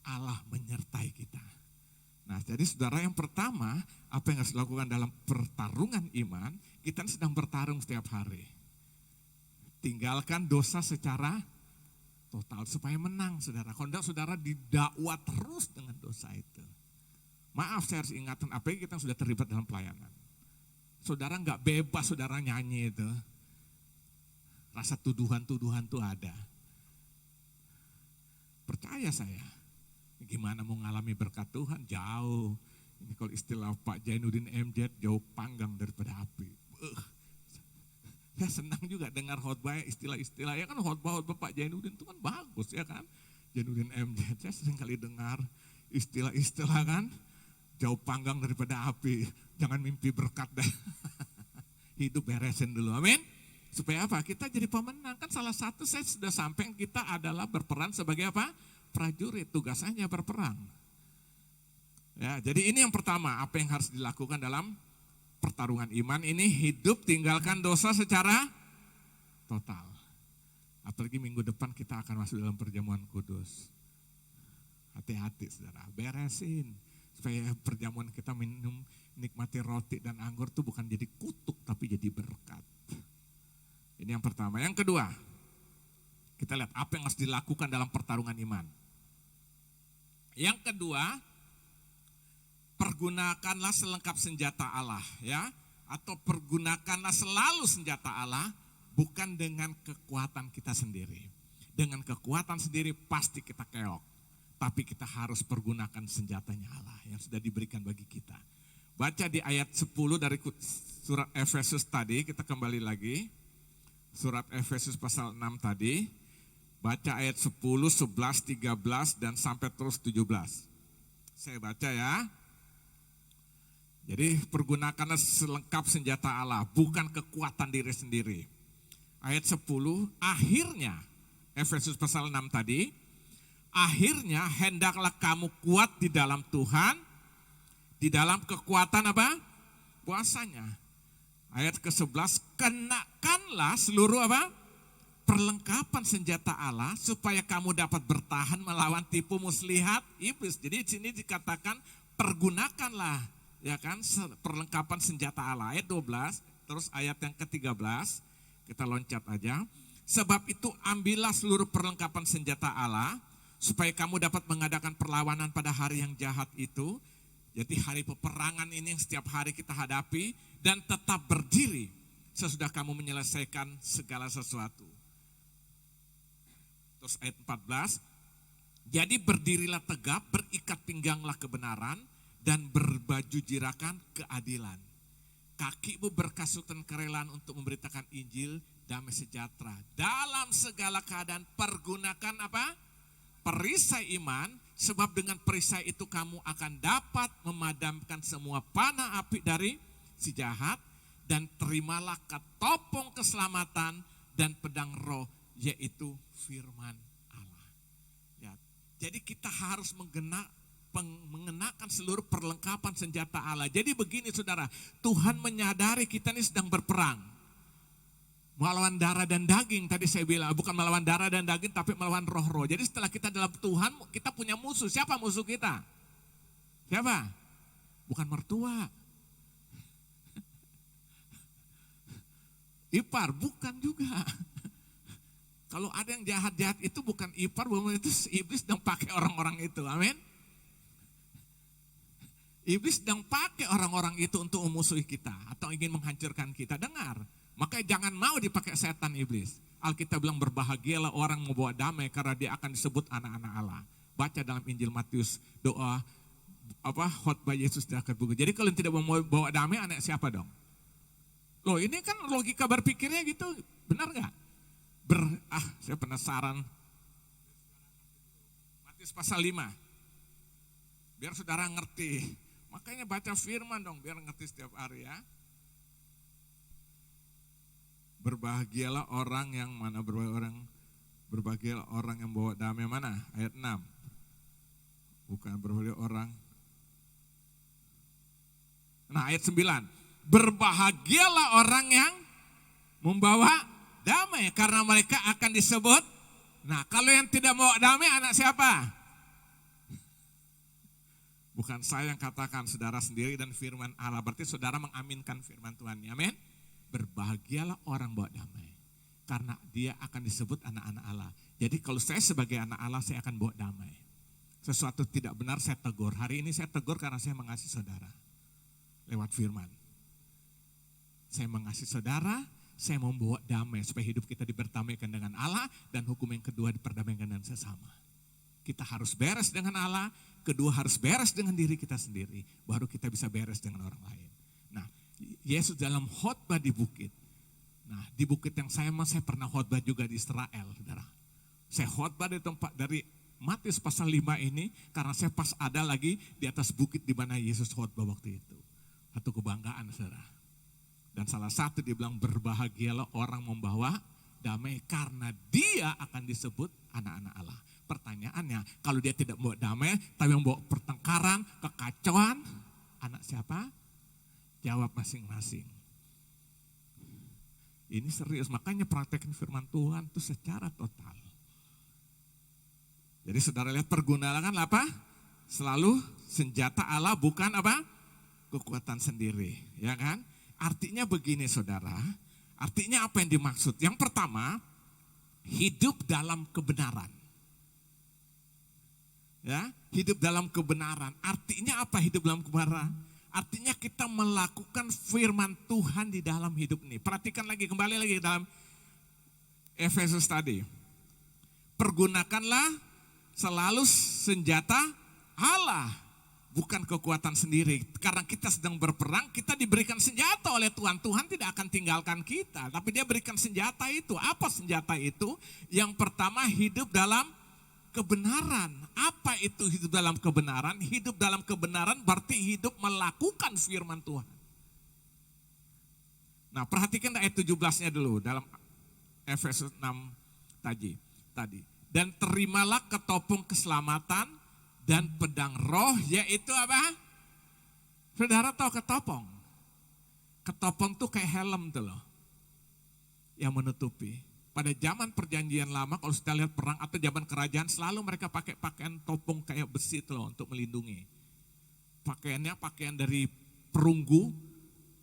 Allah menyertai kita. Nah jadi saudara, yang pertama, apa yang harus dilakukan dalam pertarungan iman, kita sedang bertarung setiap hari. Tinggalkan dosa secara total supaya menang saudara. Kalau enggak saudara didakwa terus dengan dosa itu. Maaf, saya harus ingatkan, apalagi kita sudah terlibat dalam pelayanan. Saudara enggak bebas saudara nyanyi itu. Rasa tuduhan-tuduhan itu ada. Percaya saya, gimana mau ngalami berkat Tuhan? Jauh. Ini kalau istilah Pak Jainuddin MZ, jauh panggang daripada api. Saya senang juga dengar khotbah istilah-istilah, ya kan khotbah Pak Jainuddin itu kan bagus ya kan. Jainuddin MZ, saya sering kali dengar istilah-istilah kan, jauh panggang daripada api, jangan mimpi berkat dah. Hidup beresin dulu, amin. Supaya apa? Kita jadi pemenang. Kan salah satu saya sudah sampai, kita adalah berperan sebagai apa? Prajurit, tugasannya berperang. Ya, jadi ini yang pertama, apa yang harus dilakukan dalam pertarungan iman ini, hidup tinggalkan dosa secara total. Apalagi minggu depan kita akan masuk dalam perjamuan kudus. Hati-hati saudara, beresin. Supaya perjamuan kita minum, nikmati roti dan anggur itu bukan jadi kutuk tapi jadi berkat. Ini yang pertama. Yang kedua, kita lihat apa yang harus dilakukan dalam pertarungan iman. Yang kedua, pergunakanlah selengkap senjata Allah ya, atau pergunakanlah selalu senjata Allah, bukan dengan kekuatan kita sendiri. Dengan kekuatan sendiri pasti kita keok, tapi kita harus pergunakan senjatanya Allah yang sudah diberikan bagi kita. Baca di ayat 10 dari surat Efesus tadi, kita kembali lagi. Surat Efesus pasal 6 tadi, baca ayat 10, 11, 13 dan sampai terus 17. Saya baca ya. Jadi pergunakanlah selengkap senjata Allah, bukan kekuatan diri sendiri. Ayat 10, akhirnya, Efesus pasal 6 tadi, akhirnya hendaklah kamu kuat di dalam Tuhan, di dalam kekuatan apa? Kuasanya. Ayat ke-11, kenakanlah seluruh apa? Perlengkapan senjata Allah supaya kamu dapat bertahan melawan tipu muslihat iblis. Jadi di sini dikatakan pergunakanlah, ya kan, perlengkapan senjata Allah. Ayat 12, terus ayat yang ke-13, kita loncat aja. Sebab itu ambillah seluruh perlengkapan senjata Allah, supaya kamu dapat mengadakan perlawanan pada hari yang jahat itu. Jadi hari peperangan ini yang setiap hari kita hadapi, dan tetap berdiri sesudah kamu menyelesaikan segala sesuatu. Terus ayat 14, jadi berdirilah tegap, berikat pingganglah kebenaran, dan berbaju jirakan keadilan. Kakimu berkasutan kerelaan untuk memberitakan Injil damai sejahtera. Dalam segala keadaan pergunakan apa? Perisai iman, sebab dengan perisai itu kamu akan dapat memadamkan semua panah api dari si jahat, dan terimalah ketopong keselamatan dan pedang roh, yaitu firman Allah. Ya, jadi kita harus mengenakan seluruh perlengkapan senjata Allah. Jadi begini saudara, Tuhan menyadari kita ini sedang berperang. Melawan darah dan daging, tadi saya bilang, bukan melawan darah dan daging, tapi melawan roh-roh. Jadi setelah kita dalam Tuhan, kita punya musuh. Siapa musuh kita? Siapa? Bukan mertua. Ipar, bukan juga. Kalau ada yang jahat-jahat itu bukan ipar, bukan itu iblis sedang pakai orang-orang itu. Amin. Iblis sedang pakai orang-orang itu untuk memusuhi kita atau ingin menghancurkan kita. Dengar, maka jangan mau dipakai setan iblis. Alkitab bilang berbahagialah orang membawa damai karena dia akan disebut anak-anak Allah. baca dalam Injil Matius doa khotbah Yesus di akhir buku. Jadi kalau tidak mau bawa damai, anak siapa dong? Loh ini kan logika berpikirnya gitu, benar nggak? Saya penasaran. Matius pasal 5. Biar saudara ngerti. Makanya baca firman dong, biar ngerti setiap hari ya. Berbahagialah orang yang mana, berbahagialah orang yang bawa damai mana? Ayat 6. Bukan berbahagialah orang. Nah ayat 9. Berbahagialah orang yang membawa damai karena mereka akan disebut. Nah kalau yang tidak mau damai anak siapa? Bukan saya yang katakan, saudara sendiri dan firman Allah. Berarti saudara mengaminkan firman Tuhan. Amin. Berbahagialah orang bawa damai karena dia akan disebut anak-anak Allah. Jadi kalau saya sebagai anak Allah, saya akan bawa damai. Sesuatu tidak benar saya tegur. Hari ini saya tegur karena saya mengasihi saudara lewat firman. Saya mengasihi saudara, saya membawa damai supaya hidup kita diperdamaikan dengan Allah, dan hukum yang kedua diperdamaikan dengan sesama. Kita harus beres dengan Allah, kedua harus beres dengan diri kita sendiri, baru kita bisa beres dengan orang lain. Nah, Yesus dalam khotbah di bukit. Nah, di bukit yang saya pernah khotbah juga di Israel, saudara. Saya khotbah di tempat dari Matius pasal 5 ini karena saya pas ada lagi di atas bukit di mana Yesus khotbah waktu itu. Satu kebanggaan, saudara. Dan salah satu dia bilang, berbahagialah orang membawa damai karena dia akan disebut anak-anak Allah. Pertanyaannya, kalau dia tidak membawa damai, tapi membawa pertengkaran, kekacauan, anak siapa? Jawab masing-masing. Ini serius, makanya praktekin firman Tuhan itu secara total. Jadi saudara lihat, pergunakan apa? Selalu senjata Allah, bukan apa? Kekuatan sendiri, ya kan? Artinya begini saudara, artinya apa yang dimaksud? Yang pertama, hidup dalam kebenaran. Ya, hidup dalam kebenaran. Artinya apa hidup dalam kebenaran? Artinya kita melakukan firman Tuhan di dalam hidup ini. Perhatikan lagi, kembali lagi dalam Efesus tadi. Pergunakanlah selalu senjata Allah, bukan kekuatan sendiri. Karena kita sedang berperang, kita diberikan senjata oleh Tuhan. Tuhan tidak akan tinggalkan kita, tapi dia berikan senjata itu. Apa senjata itu? Yang pertama, hidup dalam kebenaran. Apa itu hidup dalam kebenaran? Hidup dalam kebenaran berarti hidup melakukan firman Tuhan. Nah, perhatikan ayat 17-nya dulu dalam Efesus 6 tadi. Dan terimalah ketopong keselamatan dan pedang roh, yaitu apa? Saudara tahu ketopong? Ketopong tuh kayak helm tuh loh, yang menutupi. Pada zaman perjanjian lama, kalau kita lihat perang atau zaman kerajaan, selalu mereka pakai pakaian topong kayak besi tuh loh, untuk melindungi. Pakaiannya pakaian dari perunggu,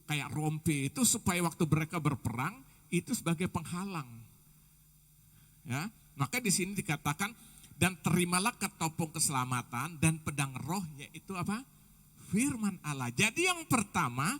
kayak rompi, itu supaya waktu mereka berperang, itu sebagai penghalang. Ya, maka di sini dikatakan, dan terimalah ketopong keselamatan dan pedang roh, yaitu apa? Firman Allah. Jadi yang pertama,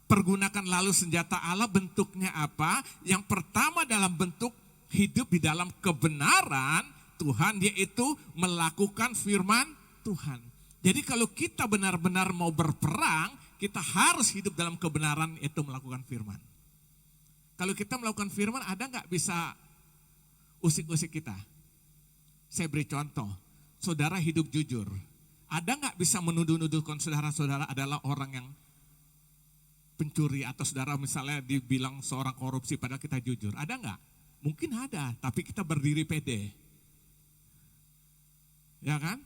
pergunakan lalu senjata Allah, bentuknya apa? Yang pertama dalam bentuk hidup di dalam kebenaran Tuhan, yaitu melakukan firman Tuhan. Jadi kalau kita benar-benar mau berperang, kita harus hidup dalam kebenaran, yaitu melakukan firman. Kalau kita melakukan firman, ada nggak bisa usik-usik kita? Saya beri contoh, saudara hidup jujur. Ada nggak bisa menuduh-nuduhkan saudara-saudara adalah orang yang pencuri, atau saudara misalnya dibilang seorang korupsi padahal kita jujur? Ada nggak? Mungkin ada, tapi kita berdiri pede. Ya kan?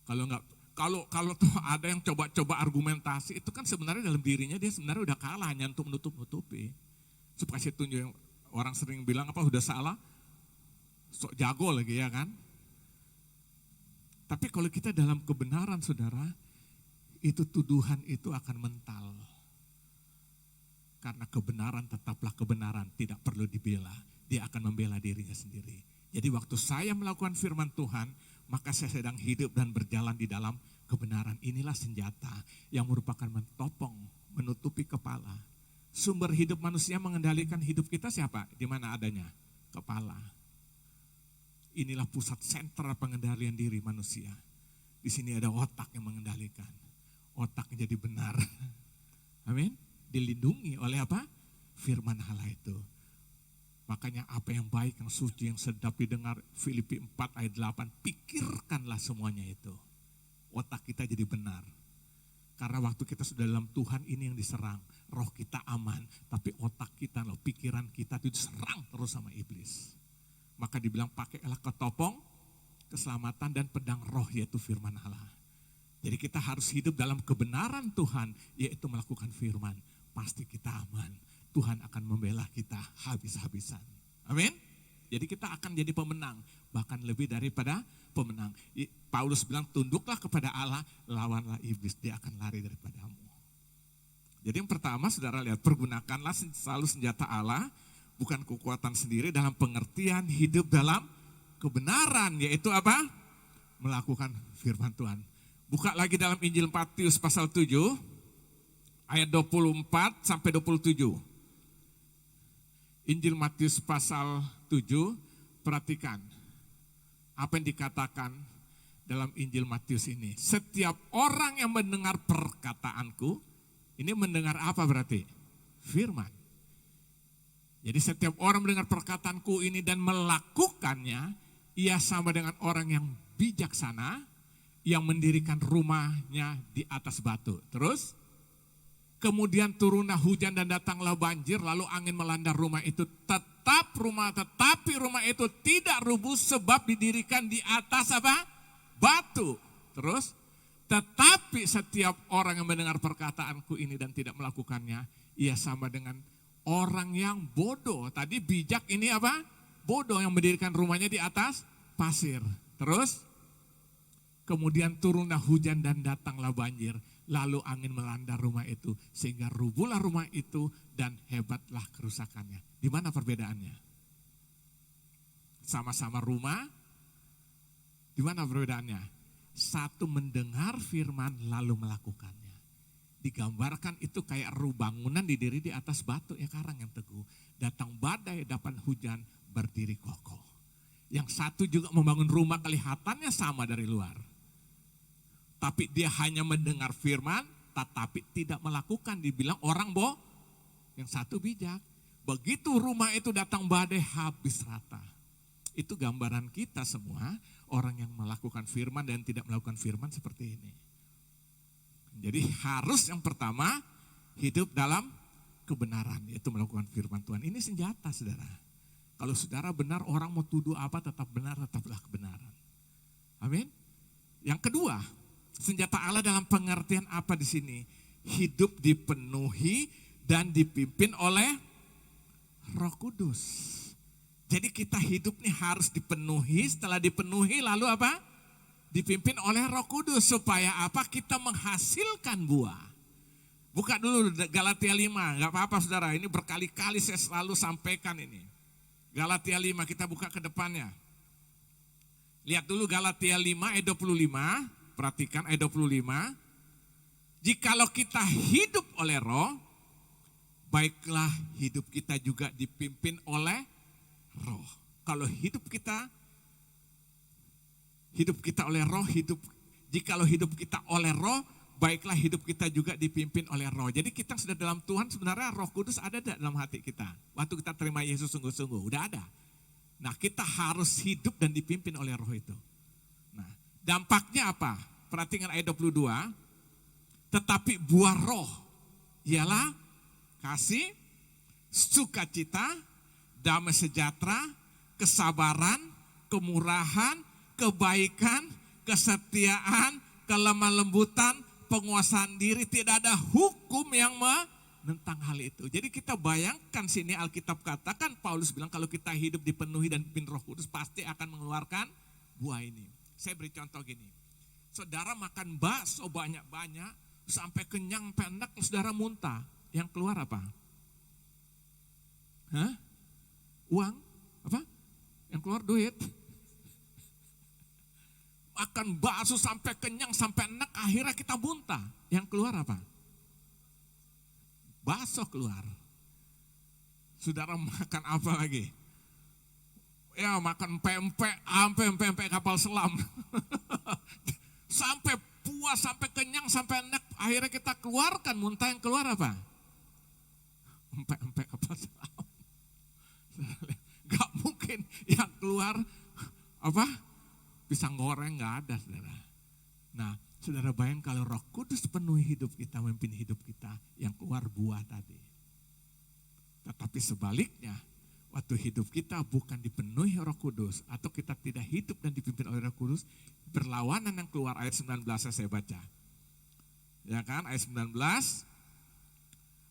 Kalau tuh ada yang coba-coba argumentasi, itu kan sebenarnya dalam dirinya dia sebenarnya udah kalah, hanya untuk menutup-nutupi. Supaya saya tunjuk, yang orang sering bilang apa udah salah, sok jago lagi, ya kan? Tapi kalau kita dalam kebenaran saudara, itu tuduhan itu akan mental. Karena kebenaran tetaplah kebenaran, tidak perlu dibela. Dia akan membela dirinya sendiri. Jadi waktu saya melakukan firman Tuhan, maka saya sedang hidup dan berjalan di dalam kebenaran. Inilah senjata yang merupakan mentopong, menutupi kepala. Sumber hidup manusia mengendalikan hidup kita siapa? Di mana adanya? Kepala. Inilah pusat sentra pengendalian diri manusia. Di sini ada otak yang mengendalikan. Otak jadi benar. Amin. Dilindungi oleh apa? Firman Allah itu. Makanya apa yang baik, yang suci, yang sedap didengar, Filipi 4 ayat 8, pikirkanlah semuanya itu. Otak kita jadi benar. Karena waktu kita sudah dalam Tuhan, ini yang diserang. Roh kita aman, tapi otak kita, pikiran kita itu diserang terus sama iblis. Maka dibilang pakailah ketopong keselamatan dan pedang roh, yaitu firman Allah. Jadi kita harus hidup dalam kebenaran Tuhan, yaitu melakukan firman. Pasti kita aman. Tuhan akan membela kita habis-habisan. Amin. Jadi kita akan jadi pemenang, bahkan lebih daripada pemenang. Paulus bilang, tunduklah kepada Allah, lawanlah iblis, dia akan lari daripadamu. Jadi yang pertama, saudara lihat, pergunakanlah selalu senjata Allah, bukan kekuatan sendiri, dalam pengertian hidup dalam kebenaran, yaitu apa? Melakukan firman Tuhan. Buka lagi dalam Injil Matius pasal 7, ayat 24 sampai 27. Injil Matius pasal 7, perhatikan apa yang dikatakan dalam Injil Matius ini. Setiap orang yang mendengar perkataanku, ini mendengar apa berarti? Firman. Jadi setiap orang mendengar perkataanku ini dan melakukannya, ia sama dengan orang yang bijaksana, yang mendirikan rumahnya di atas batu. Terus? Kemudian turunlah hujan dan datanglah banjir, lalu angin melanda rumah itu. Tetapi rumah itu tidak rubuh sebab didirikan di atas apa? Batu. Terus, tetapi setiap orang yang mendengar perkataanku ini dan tidak melakukannya, ia sama dengan orang yang bodoh. Tadi bijak, ini apa? Bodoh, yang mendirikan rumahnya di atas pasir. Terus, kemudian turunlah hujan dan datanglah banjir. Lalu angin melanda rumah itu, sehingga rubuhlah rumah itu dan hebatlah kerusakannya. Di mana perbedaannya? Sama-sama rumah, di mana perbedaannya? Satu mendengar firman lalu melakukannya. Digambarkan itu kayak bangunan didiri di atas batu, ya karang yang teguh. Datang badai, dapat hujan, berdiri kokoh. Yang satu juga membangun rumah, kelihatannya sama dari luar. Tapi dia hanya mendengar firman, tetapi tidak melakukan. Dibilang orang yang satu bijak. Begitu rumah itu datang badai, habis rata. Itu gambaran kita semua, orang yang melakukan firman dan tidak melakukan firman seperti ini. Jadi harus yang pertama, hidup dalam kebenaran, yaitu melakukan firman Tuhan. Ini senjata, saudara. Kalau saudara benar, orang mau tuduh apa, tetap benar, tetaplah kebenaran. Amin. Yang kedua, senjata Allah dalam pengertian apa di sini? Hidup dipenuhi dan dipimpin oleh Roh Kudus. Jadi kita hidup nih harus dipenuhi, setelah dipenuhi lalu apa? Dipimpin oleh Roh Kudus. Supaya apa? Kita menghasilkan buah. Buka dulu Galatia 5, gak apa-apa saudara, ini berkali-kali saya selalu sampaikan ini. Galatia 5, kita buka ke depannya. Lihat dulu Galatia 5 ayat 25. Perhatikan ayat 25. Jikalau kita hidup oleh Roh, baiklah hidup kita juga dipimpin oleh Roh. Kalau hidup kita oleh Roh, jikalau hidup kita oleh Roh, baiklah hidup kita juga dipimpin oleh Roh. Jadi kita sudah dalam Tuhan, sebenarnya Roh Kudus ada dalam hati kita. Waktu kita terima Yesus sungguh-sungguh, udah ada. Nah, kita harus hidup dan dipimpin oleh Roh itu. Nah, dampaknya apa? Perhatikan ayat 22. Tetapi buah roh ialah kasih, sukacita, damai sejahtera, kesabaran, kemurahan, kebaikan, kesetiaan, kelemah lembutan, penguasaan diri. Tidak ada hukum yang menentang hal itu. Jadi kita bayangkan sini Alkitab katakan, Paulus bilang kalau kita hidup dipenuhi dan dipimpin Roh Kudus pasti akan mengeluarkan buah ini. Saya beri contoh gini. Saudara makan bakso banyak-banyak, sampai kenyang, sampai enak, saudara muntah. Yang keluar apa? Hah? Uang? Apa? Yang keluar duit. Makan bakso sampai kenyang, sampai enak, akhirnya kita muntah. Yang keluar apa? Bakso keluar. Saudara makan apa lagi? Ya makan pempek, sampai pempek kapal selam. Sampai puas, sampai kenyang, sampai enak. Akhirnya kita keluarkan, muntah yang keluar apa? Pempek kapal selam. Gak mungkin yang keluar apa? Pisang goreng gak ada, saudara. Nah, saudara bayangkan kalau Roh Kudus penuhi hidup kita, memimpin hidup kita, yang keluar buah tadi. Tetapi sebaliknya, waktu hidup kita bukan dipenuhi Roh Kudus, atau kita tidak hidup dan dipimpin oleh Roh Kudus, berlawanan yang keluar ayat 19 saya baca. Ya kan, ayat 19,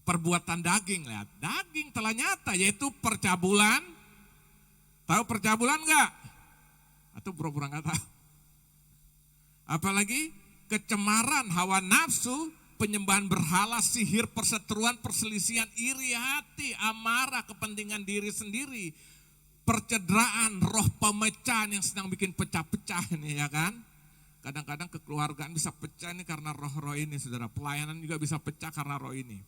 perbuatan daging, lihat. Daging telah nyata, yaitu percabulan. Tahu percabulan enggak? Atau pura-pura enggak tahu? Apalagi kecemaran, hawa nafsu, penyembahan berhala, sihir, perseteruan, perselisihan, iri hati, amarah, kepentingan diri sendiri, percederaan, roh pemecahan yang sedang bikin pecah-pecah ini, ya kan? Kadang-kadang kekeluargaan bisa pecah ini karena roh-roh ini, saudara. Pelayanan juga bisa pecah karena roh ini.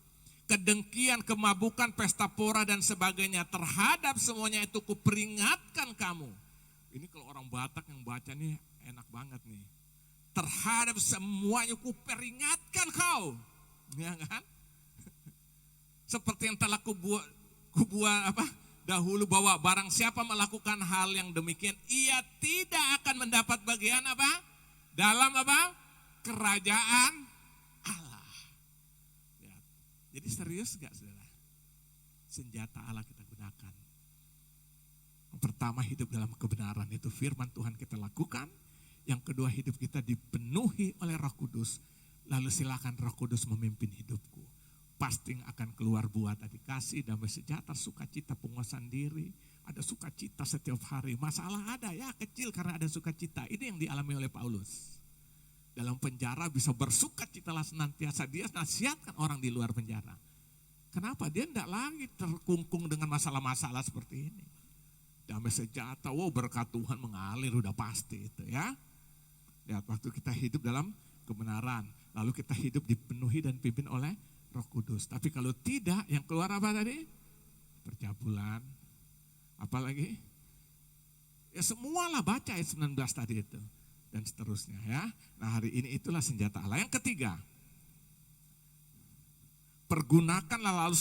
Kedengkian, kemabukan, pesta pora dan sebagainya. Terhadap semuanya itu kuperingatkan kamu. Ini kalau orang Batak yang baca nih enak banget nih. Terhadap semuanya kuperingatkan kau. Ya kan? Seperti yang telah kubuat dahulu, bahwa barang siapa melakukan hal yang demikian, ia tidak akan mendapat bagian apa? Dalam apa? Kerajaan Allah. Ya. Jadi serius gak, saudara? Senjata Allah kita gunakan. Yang pertama, hidup dalam kebenaran, itu firman Tuhan kita lakukan. Yang kedua, hidup kita dipenuhi oleh Roh Kudus. Lalu silakan Roh Kudus memimpin hidupku. Pasti akan keluar buah tadi, kasih, damai sejahtera, sukacita, penguasaan diri. Ada sukacita setiap hari. Masalah ada ya, kecil karena ada sukacita. Ini yang dialami oleh Paulus. Dalam penjara bisa bersukacitalah senantiasa. Dia nasihatkan orang di luar penjara. Kenapa? Dia tidak lagi terkungkung dengan masalah-masalah seperti ini. Damai sejahtera, berkat Tuhan mengalir, udah pasti itu ya. Lihat, waktu kita hidup dalam kebenaran, lalu kita hidup dipenuhi dan dipimpin oleh Roh Kudus. Tapi kalau tidak, yang keluar apa tadi? Percabulan. Apalagi? Ya semualah, baca ayat 19 tadi itu. Dan seterusnya ya. Nah, hari ini itulah senjata Allah. Yang ketiga, pergunakanlah lalu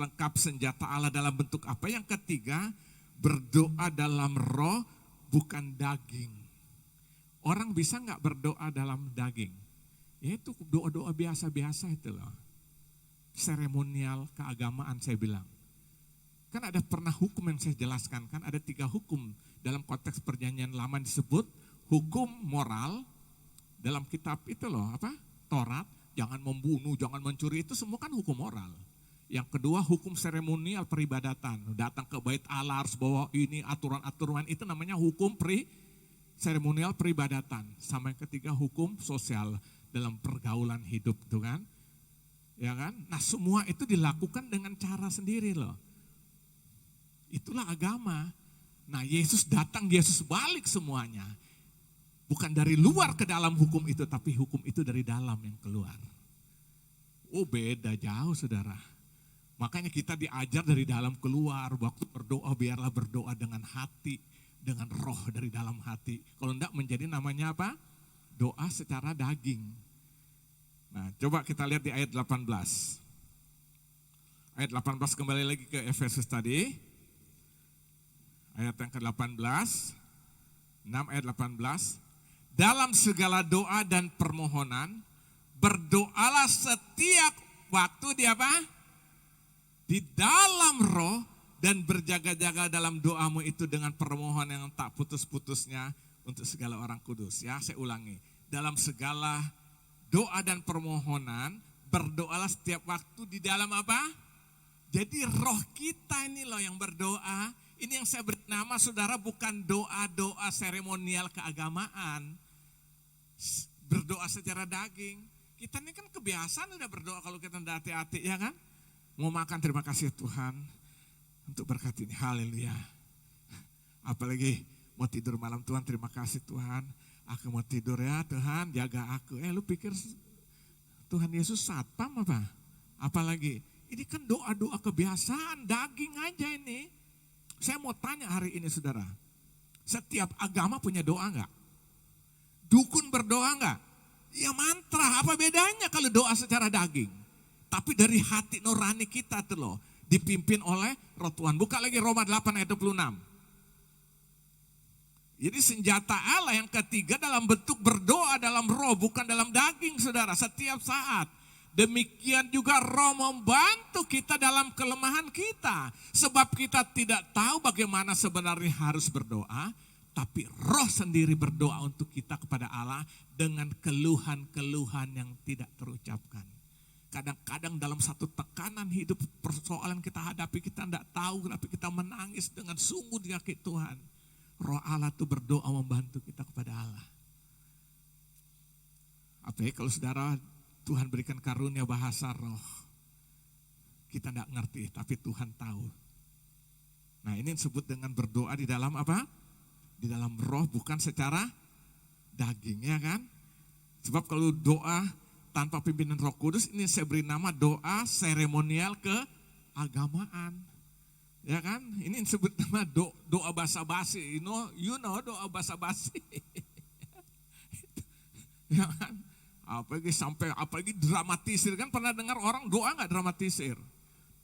lengkap senjata Allah dalam bentuk apa? Yang ketiga, berdoa dalam roh, bukan daging. Orang bisa gak berdoa dalam daging? Ya itu doa-doa biasa-biasa itu loh. Seremonial keagamaan saya bilang. Kan ada pernah hukum yang saya jelaskan, kan ada 3 hukum dalam konteks perjanjian lama disebut hukum moral. Dalam kitab itu loh, Taurat, jangan membunuh, jangan mencuri, itu semua kan hukum moral. Yang kedua, hukum seremonial peribadatan. Datang ke bait Allah harus bawa ini, aturan-aturan, itu namanya hukum seremonial peribadatan. Sama yang ketiga, hukum sosial dalam pergaulan hidup, tuh kan? Ya kan? Nah, semua itu dilakukan dengan cara sendiri loh. Itulah agama. Nah, Yesus datang, Yesus balik semuanya. Bukan dari luar ke dalam hukum itu, tapi hukum itu dari dalam yang keluar. Oh, beda jauh, saudara. Makanya kita diajar dari dalam keluar. Waktu berdoa, biarlah berdoa dengan hati, dengan roh dari dalam hati. Kalau enggak menjadi namanya apa? Doa secara daging. Nah, coba kita lihat di ayat 18. Ayat 18 kembali lagi ke Efesus tadi. Ayat yang ke-18, 6 ayat 18. Dalam segala doa dan permohonan, berdoalah setiap waktu di apa? Di dalam roh, dan berjaga-jaga dalam doamu itu dengan permohonan yang tak putus-putusnya untuk segala orang kudus. Ya, saya ulangi. Dalam segala doa dan permohonan, berdoalah setiap waktu di dalam apa? Jadi roh kita ini loh yang berdoa. Ini yang saya beri nama, saudara, bukan doa-doa seremonial keagamaan. Berdoa secara daging. Kita ini kan kebiasaan udah berdoa kalau kita tidak hati-hati, ya kan? Mau makan, terima kasih Tuhan untuk berkat ini, haleluya. Apalagi mau tidur malam, Tuhan terima kasih Tuhan. Aku mau tidur ya Tuhan, jaga aku. Lu pikir Tuhan Yesus satpam apa? Apalagi, ini kan doa-doa kebiasaan, daging aja ini. Saya mau tanya hari ini saudara, Setiap agama punya doa enggak? Dukun berdoa enggak? Ya mantra, apa bedanya kalau doa secara daging? Tapi dari hati nurani kita tuh loh, dipimpin oleh Roh Tuhan. Buka lagi Roma 8 ayat 26. Jadi senjata Allah yang ketiga dalam bentuk berdoa dalam roh, bukan dalam daging saudara, setiap saat. Demikian juga roh membantu kita dalam kelemahan kita. Sebab kita tidak tahu bagaimana sebenarnya harus berdoa. Tapi roh sendiri berdoa untuk kita kepada Allah dengan keluhan-keluhan yang tidak terucapkan. Kadang-kadang dalam satu tekanan hidup persoalan kita hadapi, kita tidak tahu, tapi kita menangis dengan sungguh di kaki Tuhan. Roh Allah itu berdoa membantu kita kepada Allah. Apa ya kalau saudara Tuhan berikan karunia bahasa roh. Kita tidak ngerti, tapi Tuhan tahu. Nah ini disebut dengan berdoa di dalam apa? Di dalam roh, bukan secara daging, ya kan? Sebab kalau doa tanpa pimpinan Roh Kudus, ini saya beri nama doa seremonial keagamaan. Ya kan? Ini disebut nama doa basa-basi. You know doa basa-basi. Ya kan? Apalagi dramatisir, kan pernah dengar orang doa nggak dramatisir?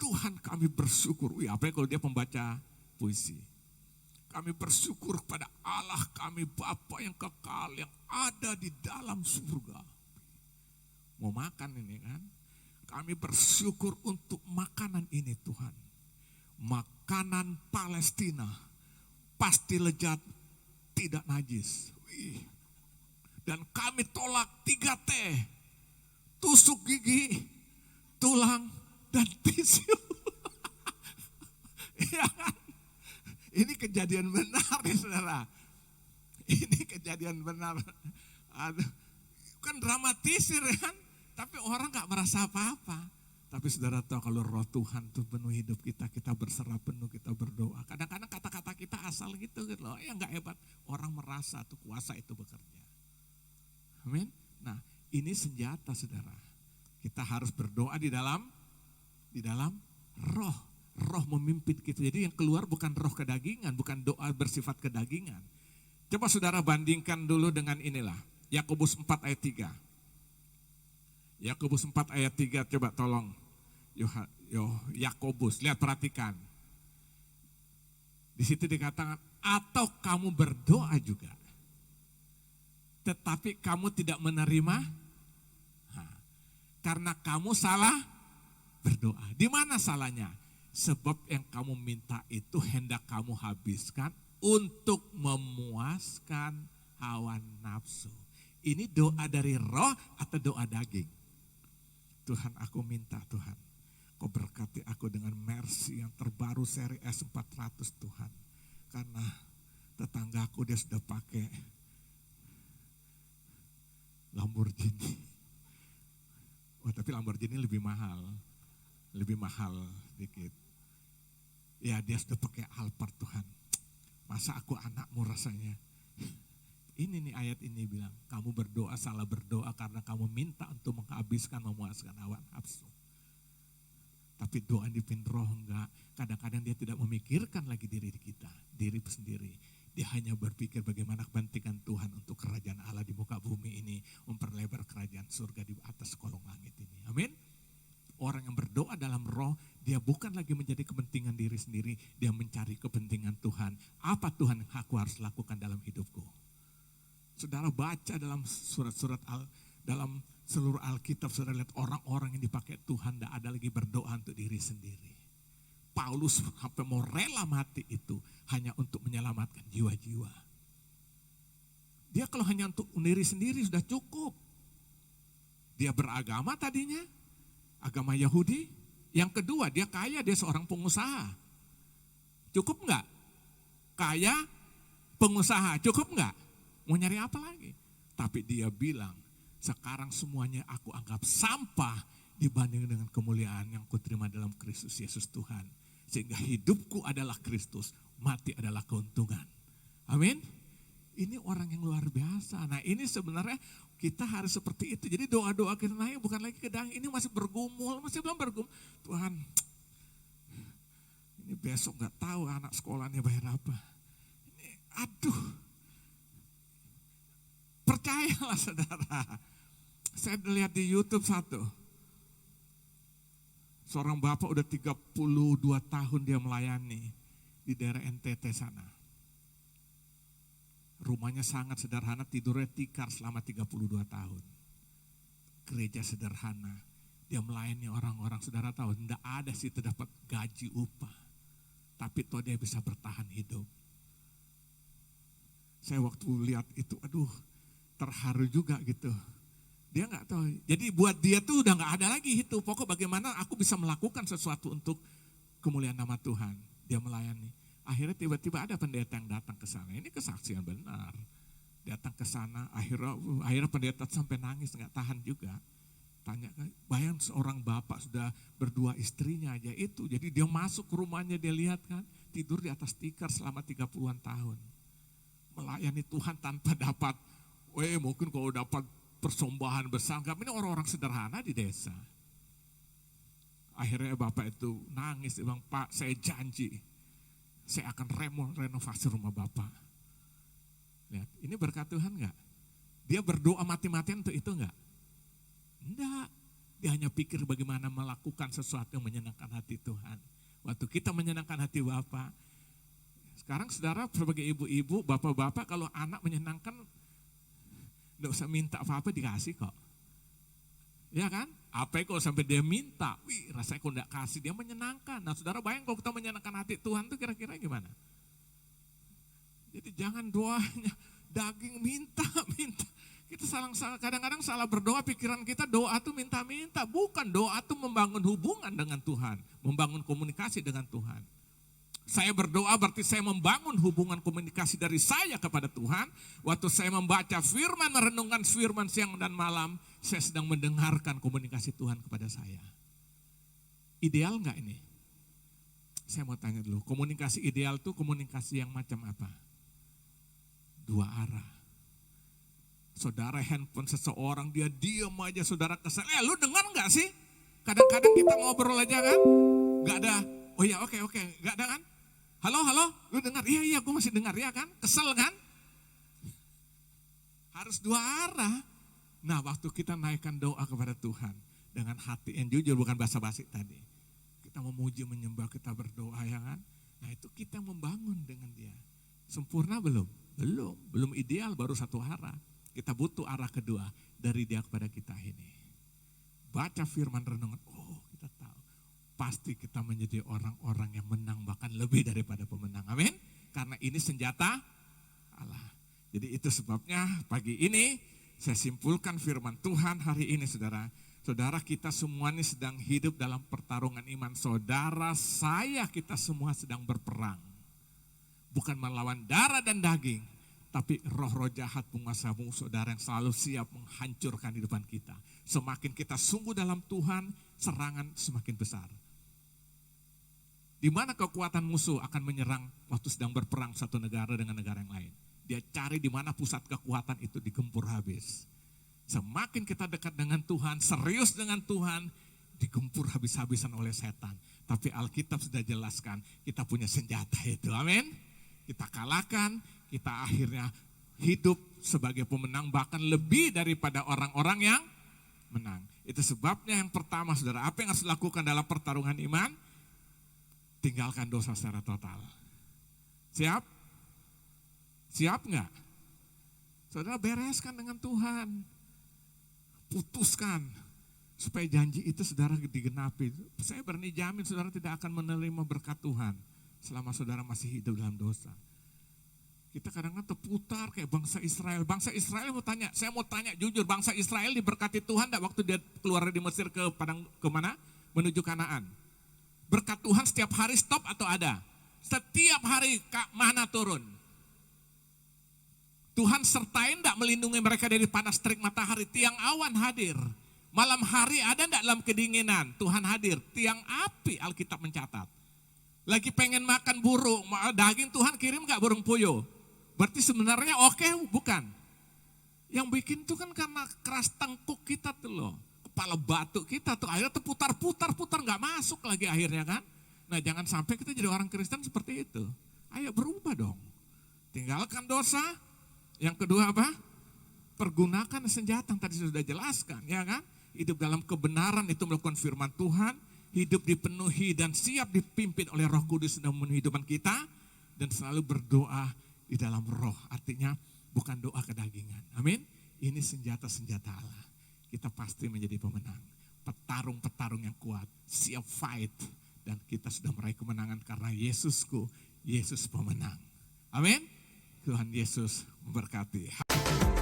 Tuhan kami bersyukur. Apalagi kalau dia pembaca puisi. Kami bersyukur pada Allah kami Bapa yang kekal yang ada di dalam surga. Mau makan ini kan? Kami bersyukur untuk makanan ini Tuhan. Makanan Palestina pasti lezat, tidak najis. Dan kami tolak 3T, tusuk gigi, tulang, dan tisu. Ya kan? Ini kejadian benar ya saudara. Ini kejadian benar. Aduh, kan dramatisir kan. Tapi orang gak merasa apa-apa. Tapi saudara tahu kalau roh Tuhan tuh penuh hidup kita, kita berserah penuh, kita berdoa. Kadang-kadang kata-kata kita asal gitu loh. Ya gak hebat. Orang merasa tuh kuasa itu bekerja. Amin. Nah ini senjata saudara. Kita harus berdoa di dalam roh. Roh memimpin kita. Jadi yang keluar bukan roh kedagingan, bukan doa bersifat kedagingan. Coba saudara bandingkan dulu dengan inilah. Yakobus 4 ayat 3. Yakobus 4 ayat 3 coba tolong. Yakobus, lihat perhatikan. Di situ dikatakan, atau kamu berdoa juga. Tetapi kamu tidak menerima. Karena kamu salah berdoa. Di mana salahnya? Sebab yang kamu minta itu hendak kamu habiskan untuk memuaskan hawa nafsu. Ini doa dari roh atau doa daging? Tuhan aku minta Tuhan, kau berkati aku dengan mercy yang terbaru seri S400 Tuhan. Karena tetanggaku dia sudah pakai Lamborghini. Tapi Lamborghini lebih mahal dikit. Ya dia sudah pakai Alphard Tuhan. Masa aku anakmu rasanya. Ini nih ayat ini bilang, kamu berdoa salah berdoa karena kamu minta untuk menghabiskan, memuaskan hawa nafsu. Tapi doa dipimpin roh enggak. Kadang-kadang dia tidak memikirkan lagi diri kita, diri sendiri. Dia hanya berpikir bagaimana kepentingan Tuhan untuk kerajaan Allah di muka bumi ini. Memperlebar kerajaan surga di atas kolong langit ini. Amin. Orang yang berdoa dalam roh, dia bukan lagi menjadi kepentingan diri sendiri, dia mencari kepentingan Tuhan. Apa Tuhan yang aku harus lakukan dalam hidupku? Saudara baca dalam surat-surat dalam seluruh Alkitab, saudara lihat orang-orang yang dipakai Tuhan tidak ada lagi berdoa untuk diri sendiri. Paulus sampai mau rela mati itu hanya untuk menyelamatkan jiwa-jiwa. Dia kalau hanya untuk diri sendiri sudah cukup. Dia beragama tadinya, agama Yahudi. Yang kedua dia kaya, dia seorang pengusaha. Cukup enggak? Kaya, pengusaha, cukup enggak? Mau nyari apa lagi? Tapi dia bilang, sekarang semuanya aku anggap sampah dibanding dengan kemuliaan yang kuterima dalam Kristus Yesus Tuhan. Sehingga hidupku adalah Kristus, mati adalah keuntungan. Amin. Ini orang yang luar biasa. Nah ini sebenarnya kita harus seperti itu. Jadi doa-doa kita naik bukan lagi kedang. Ini masih bergumul, masih belum bergumul. Tuhan, ini besok gak tahu anak sekolahnya bayar apa. Ini Aduh, percayalah saudara. Saya lihat di YouTube satu. Seorang bapak udah 32 tahun dia melayani di daerah NTT sana. Rumahnya sangat sederhana, tidurnya tikar selama 32 tahun. Gereja sederhana. Dia melayani orang-orang, saudara tahu, tidak ada sih terdapat gaji upah. Tapi toh dia bisa bertahan hidup. Saya waktu lihat itu, aduh, terharu juga gitu. Dia nggak tahu. Jadi buat dia tuh udah nggak ada lagi itu. Pokok bagaimana aku bisa melakukan sesuatu untuk kemuliaan nama Tuhan. Dia melayani. Akhirnya tiba-tiba ada pendeta yang datang ke sana. Ini kesaksian benar. Datang ke sana, akhirnya pendeta sampai nangis, nggak tahan juga. Tanya, bayang seorang bapak sudah berdua istrinya aja itu. Jadi dia masuk ke rumahnya, dia lihat kan, tidur di atas tikar selama 30-an tahun. Melayani Tuhan tanpa dapat, mungkin kalau dapat persembahan besar, ini orang-orang sederhana di desa. Akhirnya bapak itu nangis, dia bilang, Pak, saya janji, saya akan renovasi rumah bapak. Lihat, ini berkat Tuhan enggak? Dia berdoa mati-matian untuk itu enggak? Enggak, dia hanya pikir bagaimana melakukan sesuatu yang menyenangkan hati Tuhan. Waktu kita menyenangkan hati Bapak, sekarang saudara sebagai ibu-ibu, bapak-bapak kalau anak menyenangkan, enggak usah minta apa-apa dikasih kok. Ya kan? Apa kalau sampai dia minta, rasanya kok enggak kasih, dia menyenangkan. Nah saudara bayang kalau kita menyenangkan hati Tuhan itu kira-kira gimana? Jadi jangan doanya daging minta. Kita kadang-kadang salah berdoa, pikiran kita doa tuh minta-minta. Bukan, doa tuh membangun hubungan dengan Tuhan, membangun komunikasi dengan Tuhan. Saya berdoa berarti saya membangun hubungan komunikasi dari saya kepada Tuhan. Waktu saya membaca firman, merenungkan firman siang dan malam, saya sedang mendengarkan komunikasi Tuhan kepada saya. Ideal enggak ini? Saya mau tanya dulu, komunikasi ideal tuh komunikasi yang macam apa? Dua arah. Saudara handphone seseorang, dia diam aja, saudara kesal. Lu dengar enggak sih? Kadang-kadang kita ngobrol aja kan, enggak ada, oh ya oke, enggak ada kan? Halo, lu dengar? Iya, gue masih dengar ya kan? Kesel kan? Harus dua arah. Nah waktu kita naikkan doa kepada Tuhan, dengan hati yang jujur, bukan basa-basi tadi. Kita memuji, menyembah, kita berdoa ya kan? Nah itu kita membangun dengan dia. Sempurna belum? Belum ideal, baru satu arah. Kita butuh arah kedua dari dia kepada kita ini. Baca firman renungan, kita tahu. Pasti kita menjadi orang-orang yang menang, bahkan lebih daripada pemenang. Amin. Karena ini senjata Allah. Jadi itu sebabnya pagi ini saya simpulkan firman Tuhan hari ini saudara. Saudara kita semua ini sedang hidup dalam pertarungan iman. Saudara saya, kita semua sedang berperang. Bukan melawan darah dan daging. Tapi roh-roh jahat penguasa musuh saudara yang selalu siap menghancurkan kehidupan kita. Semakin kita sungguh dalam Tuhan, serangan semakin besar. Di mana kekuatan musuh akan menyerang waktu sedang berperang satu negara dengan negara yang lain. Dia cari di mana pusat kekuatan itu digempur habis. Semakin kita dekat dengan Tuhan, serius dengan Tuhan, digempur habis-habisan oleh setan. Tapi Alkitab sudah jelaskan, kita punya senjata itu, amin. Kita kalahkan, kita akhirnya hidup sebagai pemenang, bahkan lebih daripada orang-orang yang menang. Itu sebabnya yang pertama saudara, apa yang harus dilakukan dalam pertarungan iman? Tinggalkan dosa secara total. Siap? Siap enggak? Saudara bereskan dengan Tuhan. Putuskan supaya janji itu saudara digenapi. Saya berani jamin saudara tidak akan menerima berkat Tuhan selama saudara masih hidup dalam dosa. Kita kadang-kadang terputar kayak bangsa Israel. Bangsa Israel saya mau tanya jujur, bangsa Israel diberkati Tuhan enggak waktu dia keluar dari Mesir ke mana? Menuju Kanaan. Berkat Tuhan setiap hari stop atau ada? Setiap hari mana turun? Tuhan sertain enggak melindungi mereka dari panas terik matahari? Tiang awan hadir. Malam hari ada enggak dalam kedinginan? Tuhan hadir. Tiang api Alkitab mencatat. Lagi pengen makan burung, daging Tuhan kirim enggak burung puyuh? Berarti sebenarnya oke, bukan? Yang bikin itu kan karena keras tengkuk kita tuh loh. Kepala batu kita tuh akhirnya terputar enggak masuk lagi akhirnya kan. Nah jangan sampai kita jadi orang Kristen seperti itu. Ayo berubah dong. tinggalkan dosa. Yang kedua apa? Pergunakan senjata yang tadi sudah jelaskan, ya kan? Hidup dalam kebenaran itu melakukan firman Tuhan, hidup dipenuhi dan siap dipimpin oleh Roh Kudus dalam kehidupan kita, dan selalu berdoa di dalam roh, artinya bukan doa kedagingan. Amin. Ini senjata-senjata Allah. Kita pasti menjadi pemenang. Petarung-petarung yang kuat, siap fight, dan kita sudah meraih kemenangan karena Yesusku, Yesus pemenang. Amin. Tuhan Yesus memberkati.